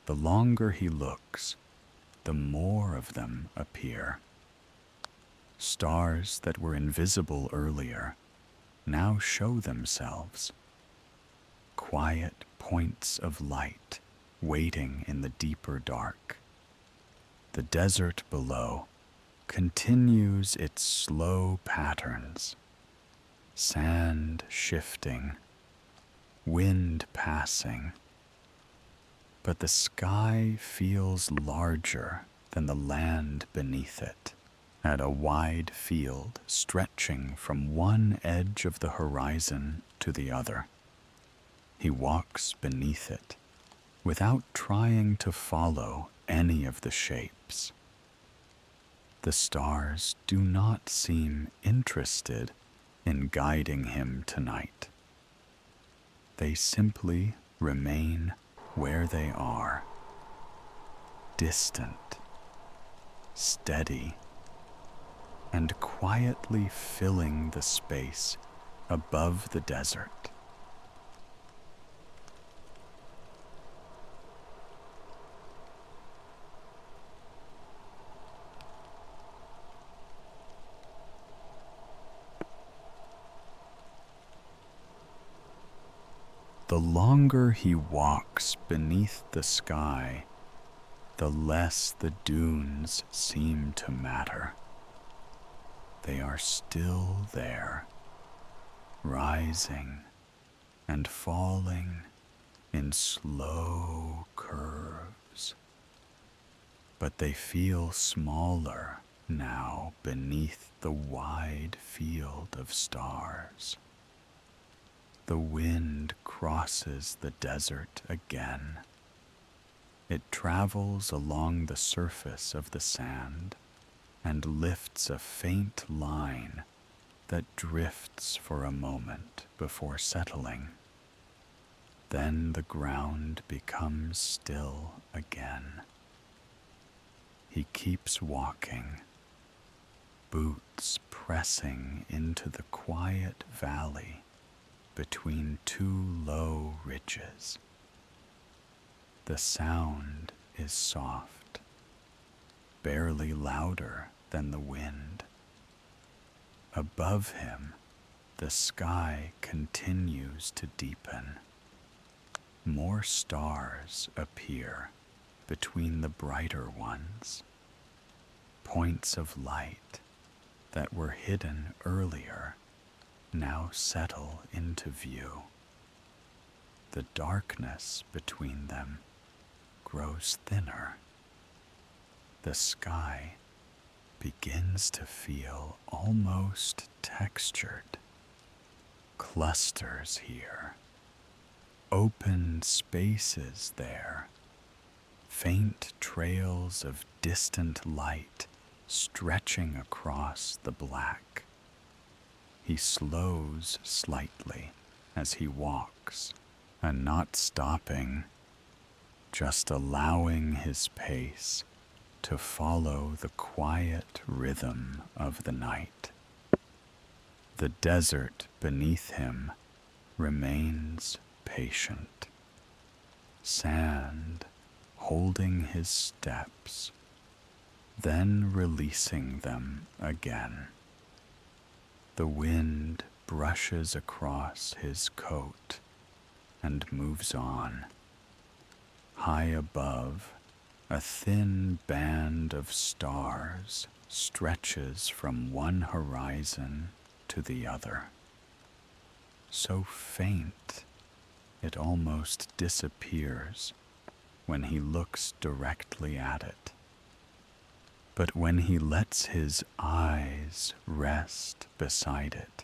The longer he looks, the more of them appear. Stars that were invisible earlier now show themselves. Quiet points of light waiting in the deeper dark. The desert below continues its slow patterns. Sand shifting, wind passing. But the sky feels larger than the land beneath it, at a wide field stretching from one edge of the horizon to the other. He walks beneath it, without trying to follow any of the shapes. The stars do not seem interested in guiding him tonight. They simply remain where they are, distant, steady, and quietly filling the space above the desert. The longer he walks beneath the sky, the less the dunes seem to matter. They are still there, rising and falling in slow curves. But they feel smaller now beneath the wide field of stars. The wind crosses the desert again. It travels along the surface of the sand and lifts a faint line that drifts for a moment before settling. Then the ground becomes still again. He keeps walking, boots pressing into the quiet valley between two low ridges. The sound is soft, barely louder than the wind. Above him, the sky continues to deepen. More stars appear between the brighter ones, points of light that were hidden earlier now settle into view. The darkness between them grows thinner. The sky begins to feel almost textured. Clusters here, open spaces there, faint trails of distant light stretching across the black. he slows slightly as he walks, and not stopping, just allowing his pace to follow the quiet rhythm of the night. The desert beneath him remains patient, sand holding his steps, then releasing them again. The wind brushes across his coat and moves on. High above, a thin band of stars stretches from one horizon to the other. So faint, it almost disappears when he looks directly at it. But when he lets his eyes rest beside it,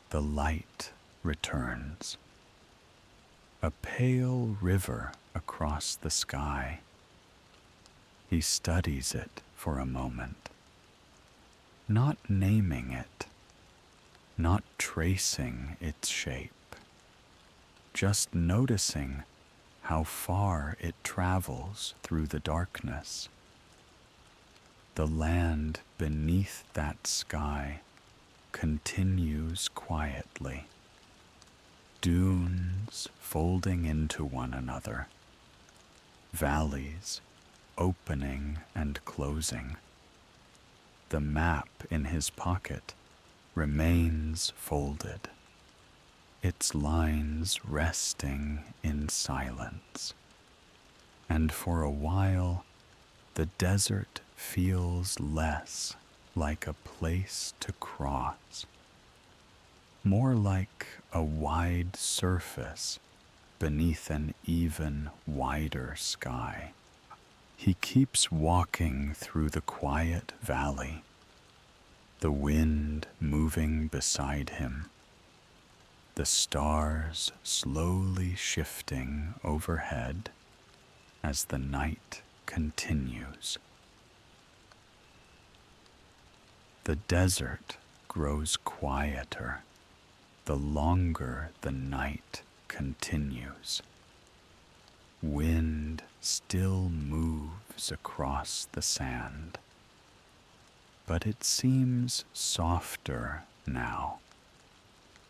the light returns. A pale river across the sky. He studies it for a moment, not naming it, not tracing its shape, just noticing how far it travels through the darkness. The land beneath that sky continues quietly, dunes folding into one another, valleys opening and closing. The map in his pocket remains folded, its lines resting in silence. And for a while, the desert feels less like a place to cross, more like a wide surface beneath an even wider sky. He keeps walking through the quiet valley, the wind moving beside him, the stars slowly shifting overhead as the night continues. The desert grows quieter the longer the night continues. Wind still moves across the sand, but it seems softer now,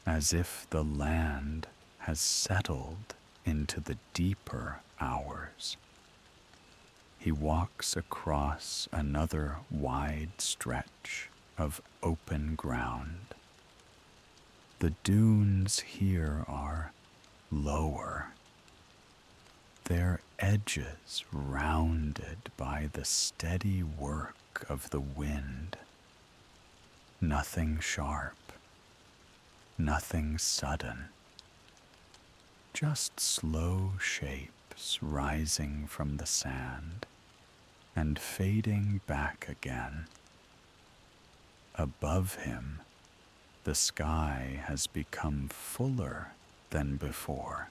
as if the land has settled into the deeper hours. He walks across another wide stretch of open ground. The dunes here are lower, their edges rounded by the steady work of the wind. Nothing sharp, nothing sudden, just slow shapes rising from the sand and fading back again. Above him, the sky has become fuller than before.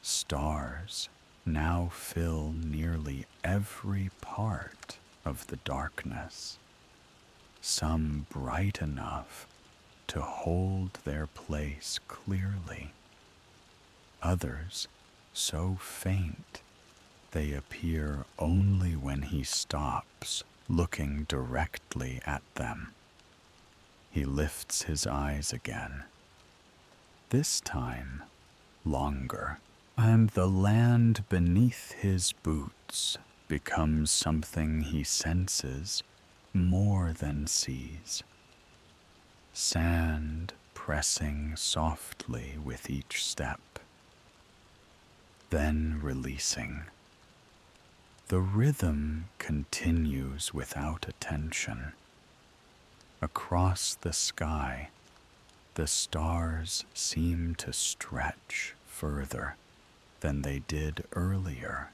Stars now fill nearly every part of the darkness, some bright enough to hold their place clearly, others so faint they appear only when he stops looking directly at them. He lifts his eyes again, this time longer, and the land beneath his boots becomes something he senses more than sees. Sand pressing softly with each step, then releasing. The rhythm continues without attention. Across the sky, the stars seem to stretch further than they did earlier.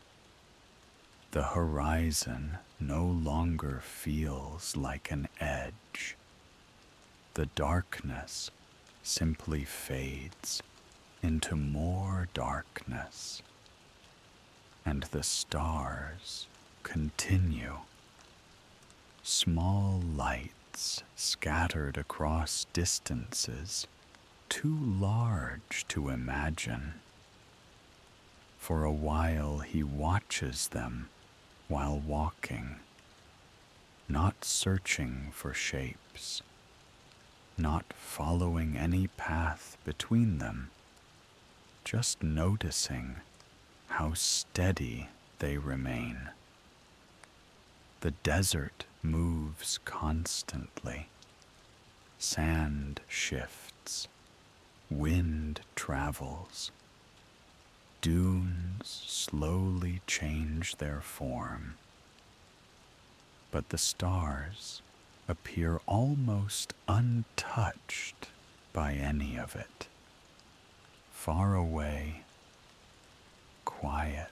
The horizon no longer feels like an edge. The darkness simply fades into more darkness, and the stars continue. Small lights thoughts scattered across distances too large to imagine. For a while he watches them while walking, not searching for shapes, not following any path between them, just noticing how steady they remain. The desert moves constantly. Sand shifts. Wind travels. Dunes slowly change their form. But the stars appear almost untouched by any of it. Far away, quiet,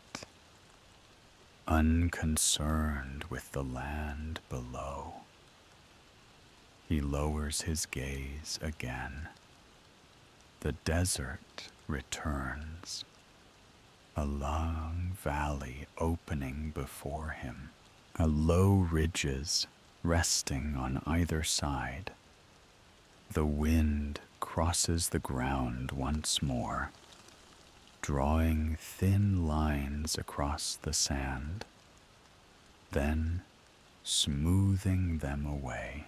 unconcerned with the land below. He lowers his gaze again. The desert returns, a long valley opening before him, low ridges resting on either side. The wind crosses the ground once more, drawing thin lines across the sand, then smoothing them away.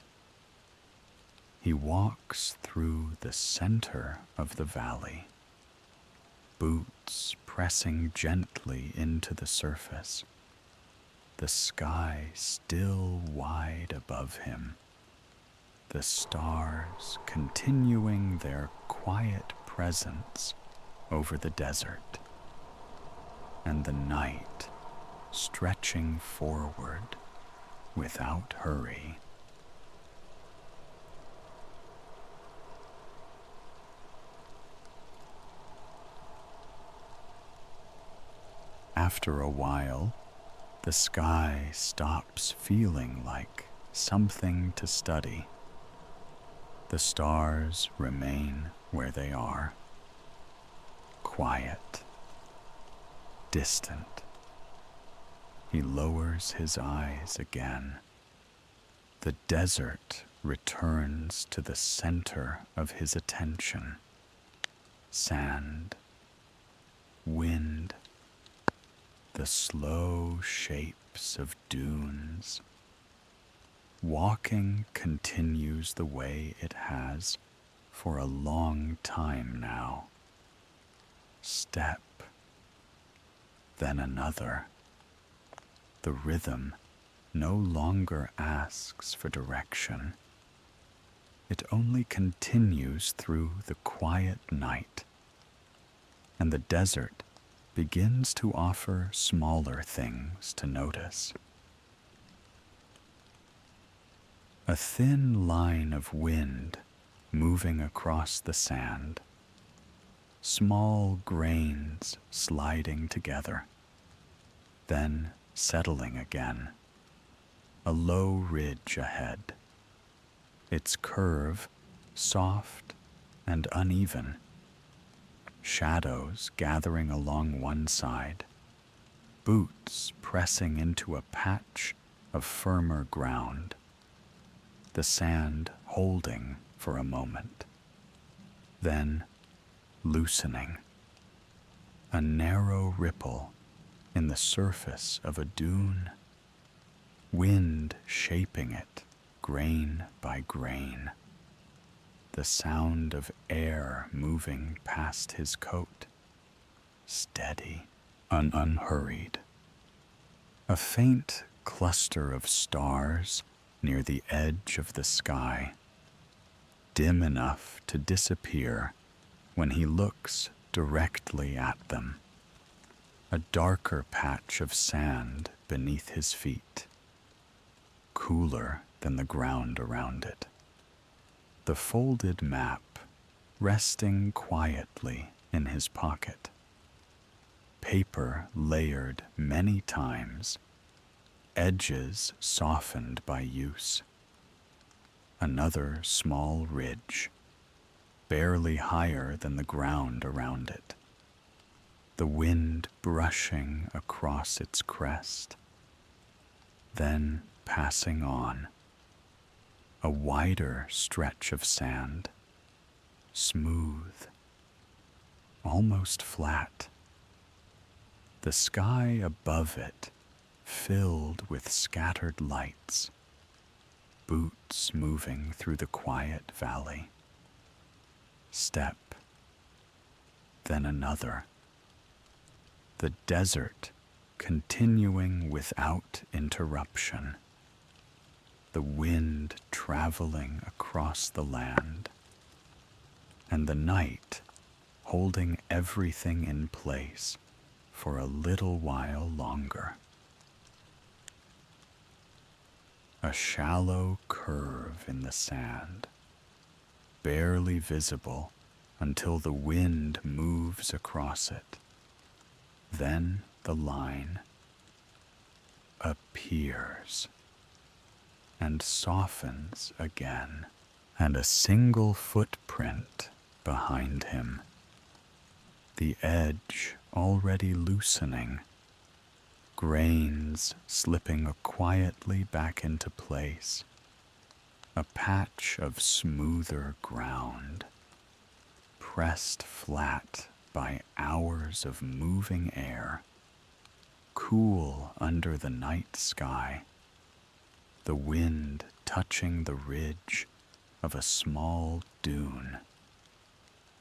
He walks through the center of the valley, boots pressing gently into the surface, the sky still wide above him, the stars continuing their quiet presence over the desert, and the night stretching forward without hurry. After a while, the sky stops feeling like something to study. The stars remain where they are, quiet, distant. He lowers his eyes again. The desert returns to the center of his attention. Sand, wind, the slow shapes of dunes. Walking continues the way it has for a long time now. Step, then another. The rhythm no longer asks for direction. It only continues through the quiet night, and the desert begins to offer smaller things to notice. A thin line of wind moving across the sand, small grains sliding together, then settling again. A low ridge ahead, its curve soft and uneven. Shadows gathering along one side, boots pressing into a patch of firmer ground, the sand holding for a moment, then loosening. A narrow ripple in the surface of a dune, wind shaping it grain by grain. The sound of air moving past his coat, steady, unhurried. A faint cluster of stars near the edge of the sky, dim enough to disappear when he looks directly at them. A darker patch of sand beneath his feet, cooler than the ground around it. The folded map resting quietly in his pocket. Paper layered many times, edges softened by use. Another small ridge, barely higher than the ground around it. The wind brushing across its crest, then passing on. a wider stretch of sand, smooth, almost flat. The sky above it filled with scattered lights, boots moving through the quiet valley. Step, then another. The desert continuing without interruption. The wind traveling across the land, and the night holding everything in place for a little while longer. A shallow curve in the sand, barely visible until the wind moves across it. Then the line appears and softens again, and a single footprint behind him, the edge already loosening, grains slipping quietly back into place, a patch of smoother ground, pressed flat by hours of moving air, cool under the night sky, the wind touching the ridge of a small dune,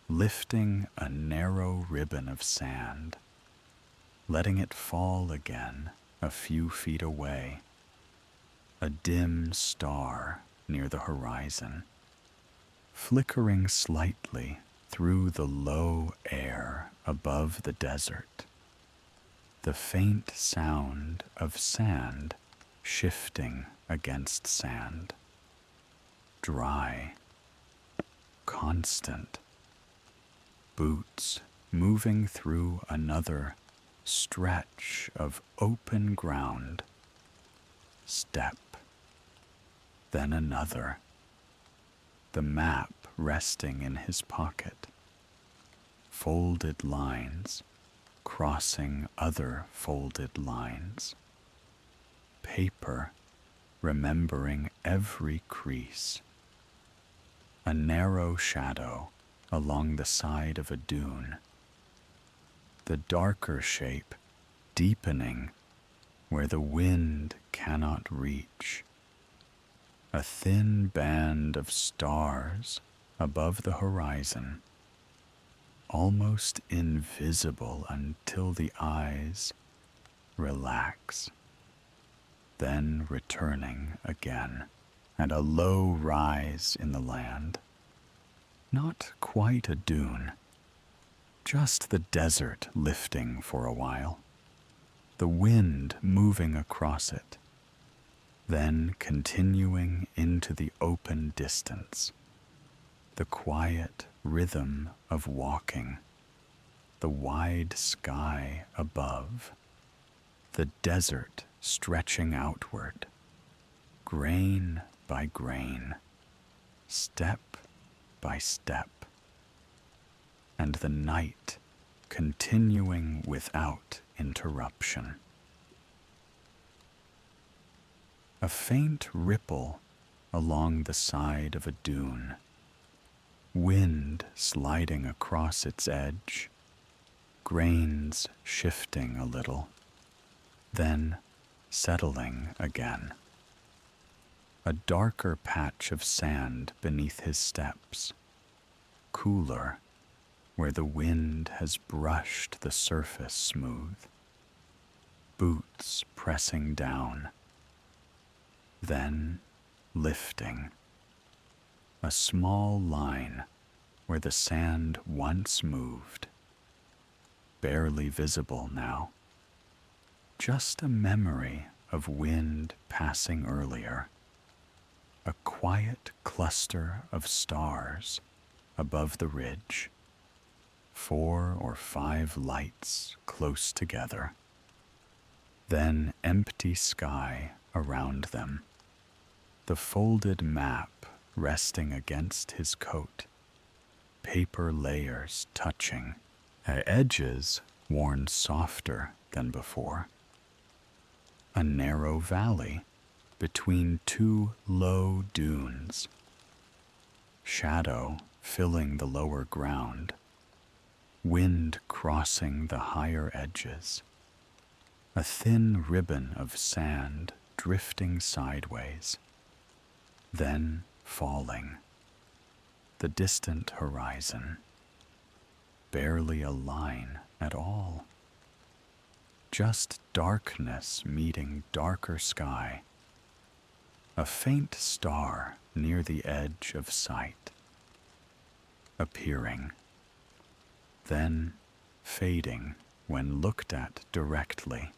lifting a narrow ribbon of sand, letting it fall again a few feet away, a dim star near the horizon, flickering slightly through the low air above the desert, the faint sound of sand shifting against sand, dry, constant, boots moving through another stretch of open ground, step, then another, the map resting in his pocket, folded lines crossing other folded lines, paper remembering every crease, a narrow shadow along the side of a dune, the darker shape deepening where the wind cannot reach, a thin band of stars above the horizon, almost invisible until the eyes relax, then returning again, and a low rise in the land. Not quite a dune, just the desert lifting for a while, the wind moving across it, then continuing into the open distance, the quiet rhythm of walking, the wide sky above, the desert stretching outward, grain by grain, step by step, and the night continuing without interruption. A faint ripple along the side of a dune, wind sliding across its edge, grains shifting a little, then settling again. A darker patch of sand beneath his steps, cooler where the wind has brushed the surface smooth, boots pressing down, then lifting, a small line where the sand once moved, barely visible now, just a memory of wind passing earlier, a quiet cluster of stars above the ridge, 4 or 5 lights close together, then empty sky around them, the folded map resting against his coat, paper layers touching, edges worn softer than before. A narrow valley between two low dunes, shadow filling the lower ground, wind crossing the higher edges, a thin ribbon of sand drifting sideways, then falling, the distant horizon, barely a line at all, just darkness meeting darker sky, a faint star near the edge of sight, appearing, then fading when looked at directly,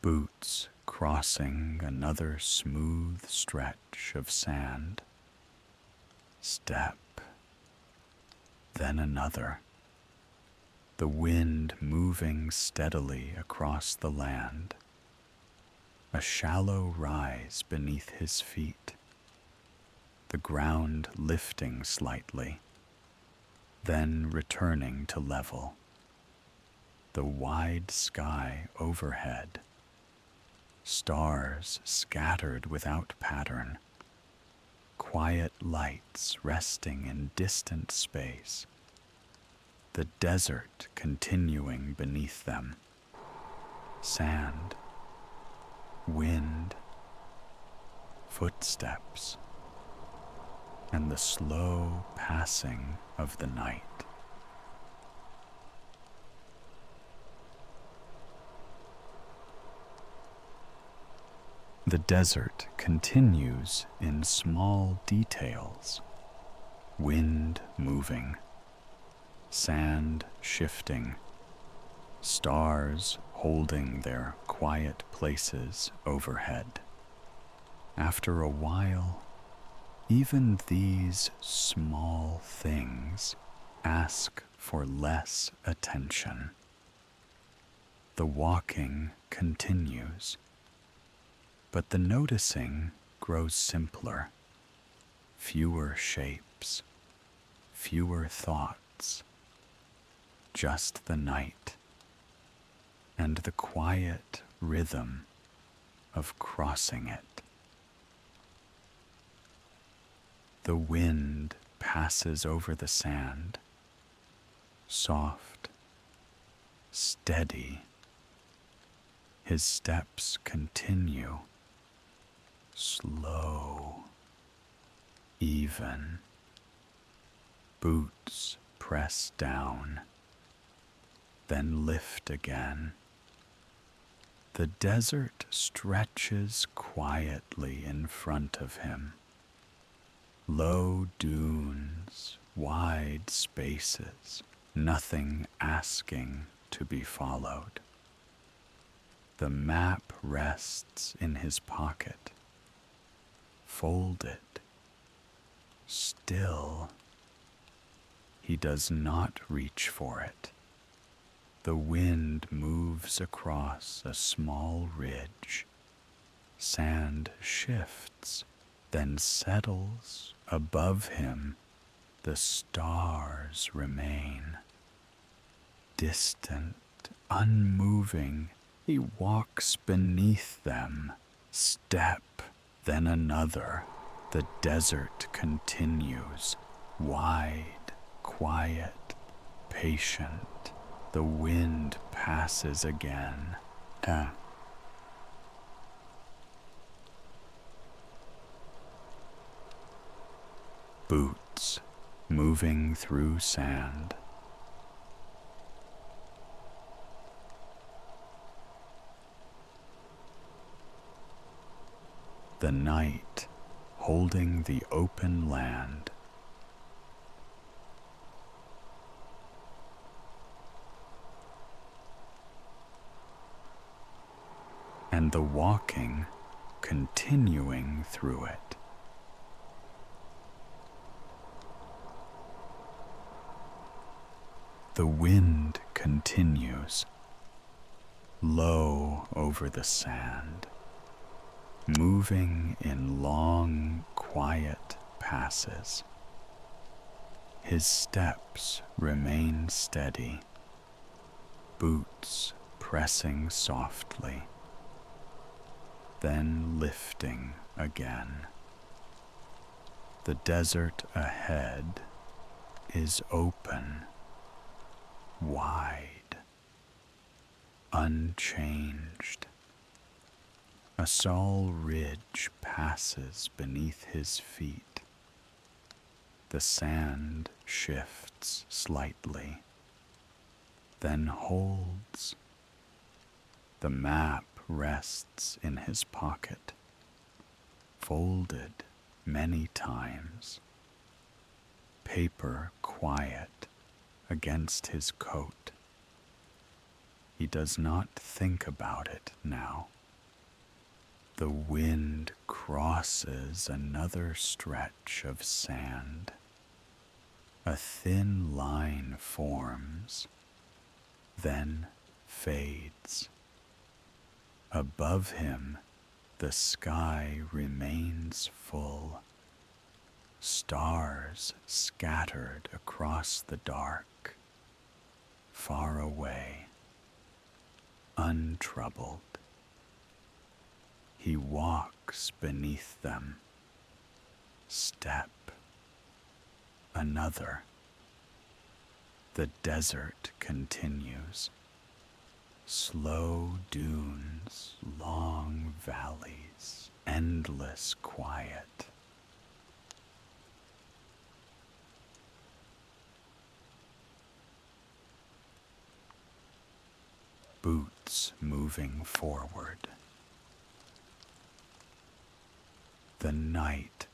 boots crossing another smooth stretch of sand, step, then another, the wind moving steadily across the land, a shallow rise beneath his feet, the ground lifting slightly, then returning to level, the wide sky overhead, stars scattered without pattern, quiet lights resting in distant space, the desert continuing beneath them, sand, wind, footsteps, and the slow passing of the night. The desert continues in small details, wind moving, sand shifting, stars holding their quiet places overhead. After a while, even these small things ask for less attention. The walking continues, but the noticing grows simpler, fewer shapes, fewer thoughts, just the night and the quiet rhythm of crossing it. The wind passes over the sand, soft, steady. His steps continue, slow, even. Boots press down, then lift again. The desert stretches quietly in front of him. Low dunes, wide spaces, nothing asking to be followed. The map rests in his pocket, folded, still. He does not reach for it. The wind moves across a small ridge. Sand shifts, then settles above him. The stars remain. Distant, unmoving, he walks beneath them. Step, then another. The desert continues, wide, quiet, patient. The wind passes again. Boots moving through sand. The night holding the open land. And the walking continuing through it. The wind continues, low over the sand, moving in long, quiet passes. His steps remain steady, boots pressing softly. then lifting again. The desert ahead is open, wide, unchanged. A Saul ridge passes beneath his feet. The sand shifts slightly, then holds. The map rests in his pocket, folded many times, paper quiet against his coat. He does not think about it now. The wind crosses another stretch of sand. A thin line forms, then fades. Above him, the sky remains full. Stars scattered across the dark, far away, untroubled. He walks beneath them, step, another. The desert continues. Slow dunes, long valleys, endless quiet. Boots moving forward. The night.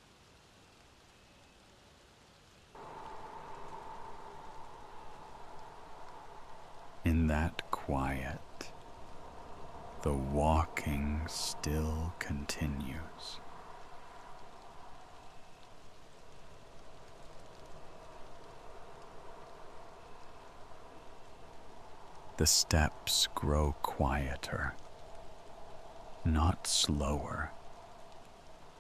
In that quiet, the walking still continues. The steps grow quieter, not slower,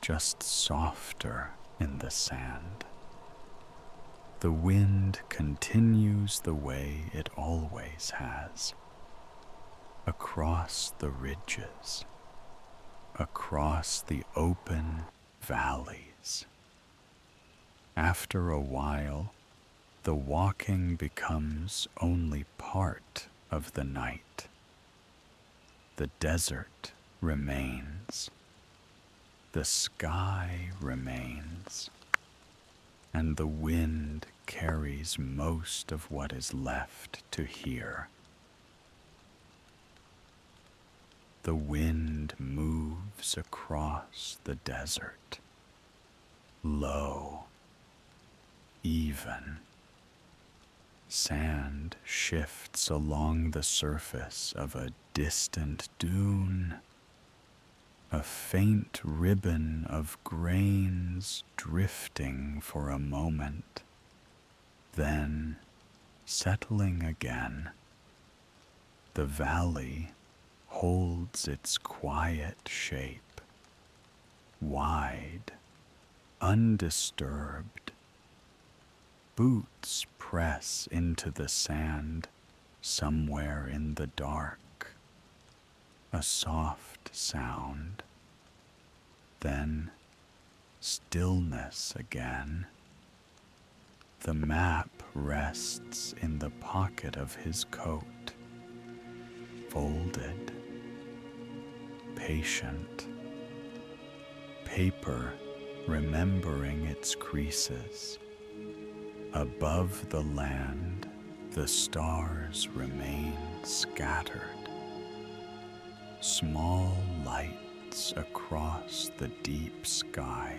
just softer in the sand. The wind continues the way it always has, across the ridges, across the open valleys. After a while, the walking becomes only part of the night. The desert remains. The sky remains, and the wind carries most of what is left to hear. The wind moves across the desert, low, even. Sand shifts along the surface of a distant dune. A faint ribbon of grains drifting for a moment, then settling again. The valley holds its quiet shape, wide, undisturbed. Boots press into the sand somewhere in the dark. A soft sound, then stillness again. The map rests in the pocket of his coat, folded, patient. Paper remembering its creases. Above the land, the stars remain scattered. Small lights across the deep sky,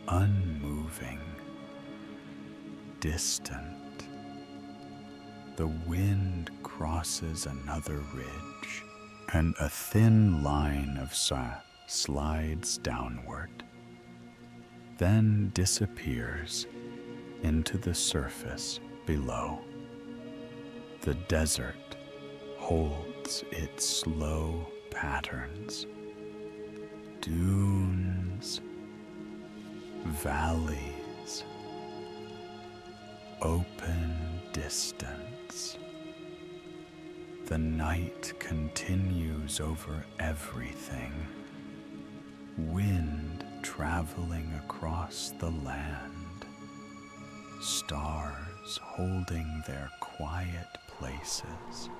unmoving, distant. The wind crosses another ridge, and a thin line of slides downward, then disappears into the surface below. The desert holds its slow patterns, dunes, valleys, open distance. The night continues over everything. Wind traveling across the land. Stars holding their quiet places.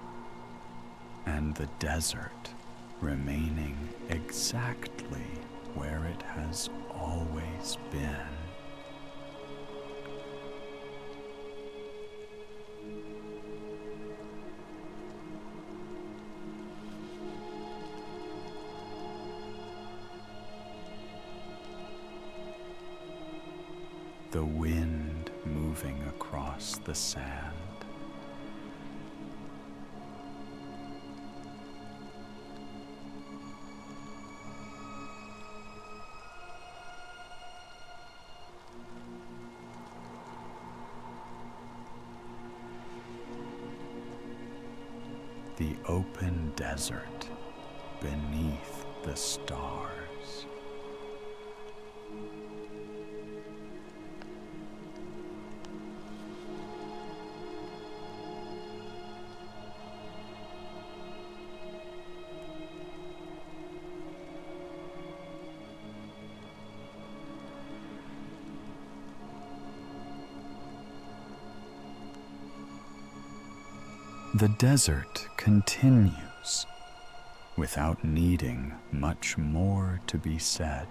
And the desert remaining exactly where it has always been. The wind moving across the sand. The open desert beneath the stars. The desert continues without needing much more to be said.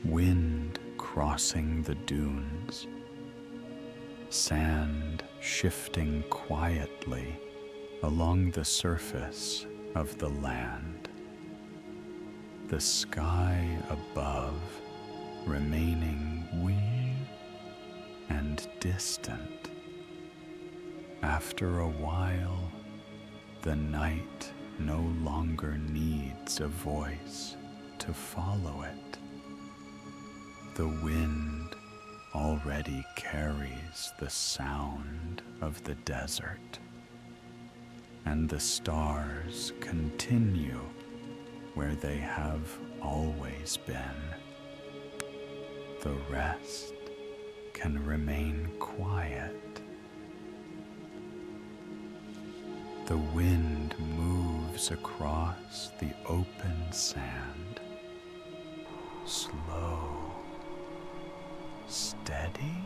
Wind crossing the dunes, sand shifting quietly along the surface of the land. The sky above remaining wee and distant. After a while, the night no longer needs a voice to follow it. The wind already carries the sound of the desert, and the stars continue where they have always been. The rest can remain quiet. The wind moves across the open sand, slow, steady.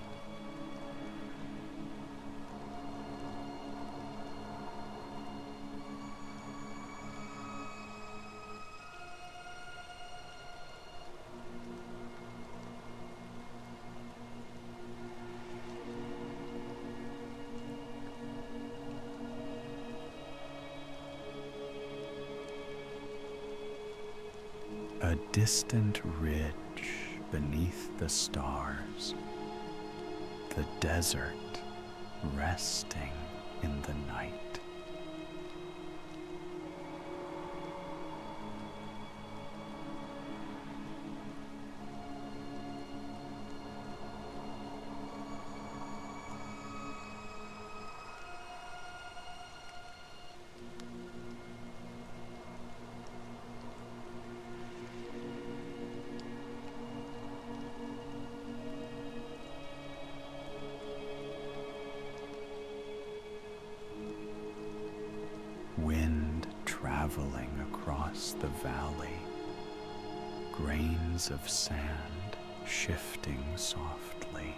A distant ridge beneath the stars, the desert resting in the night. Wind traveling across the valley, grains of sand shifting softly.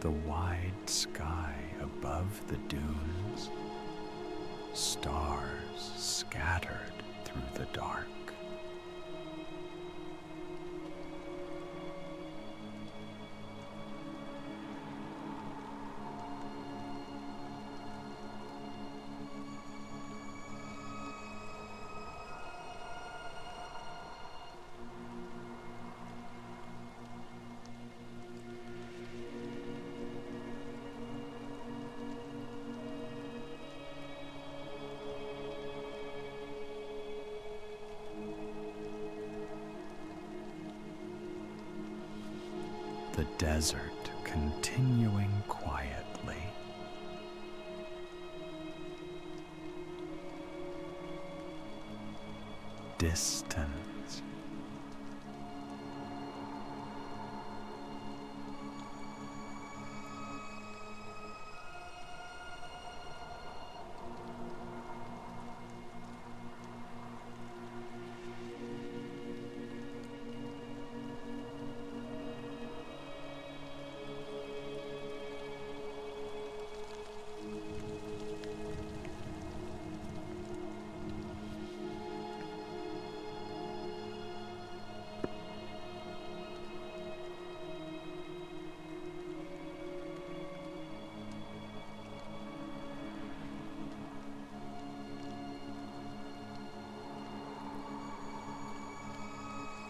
The wide sky above the dunes, stars scattered through the dark. the desert continuing quietly. Distance.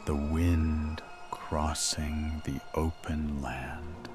The wind crossing the open land.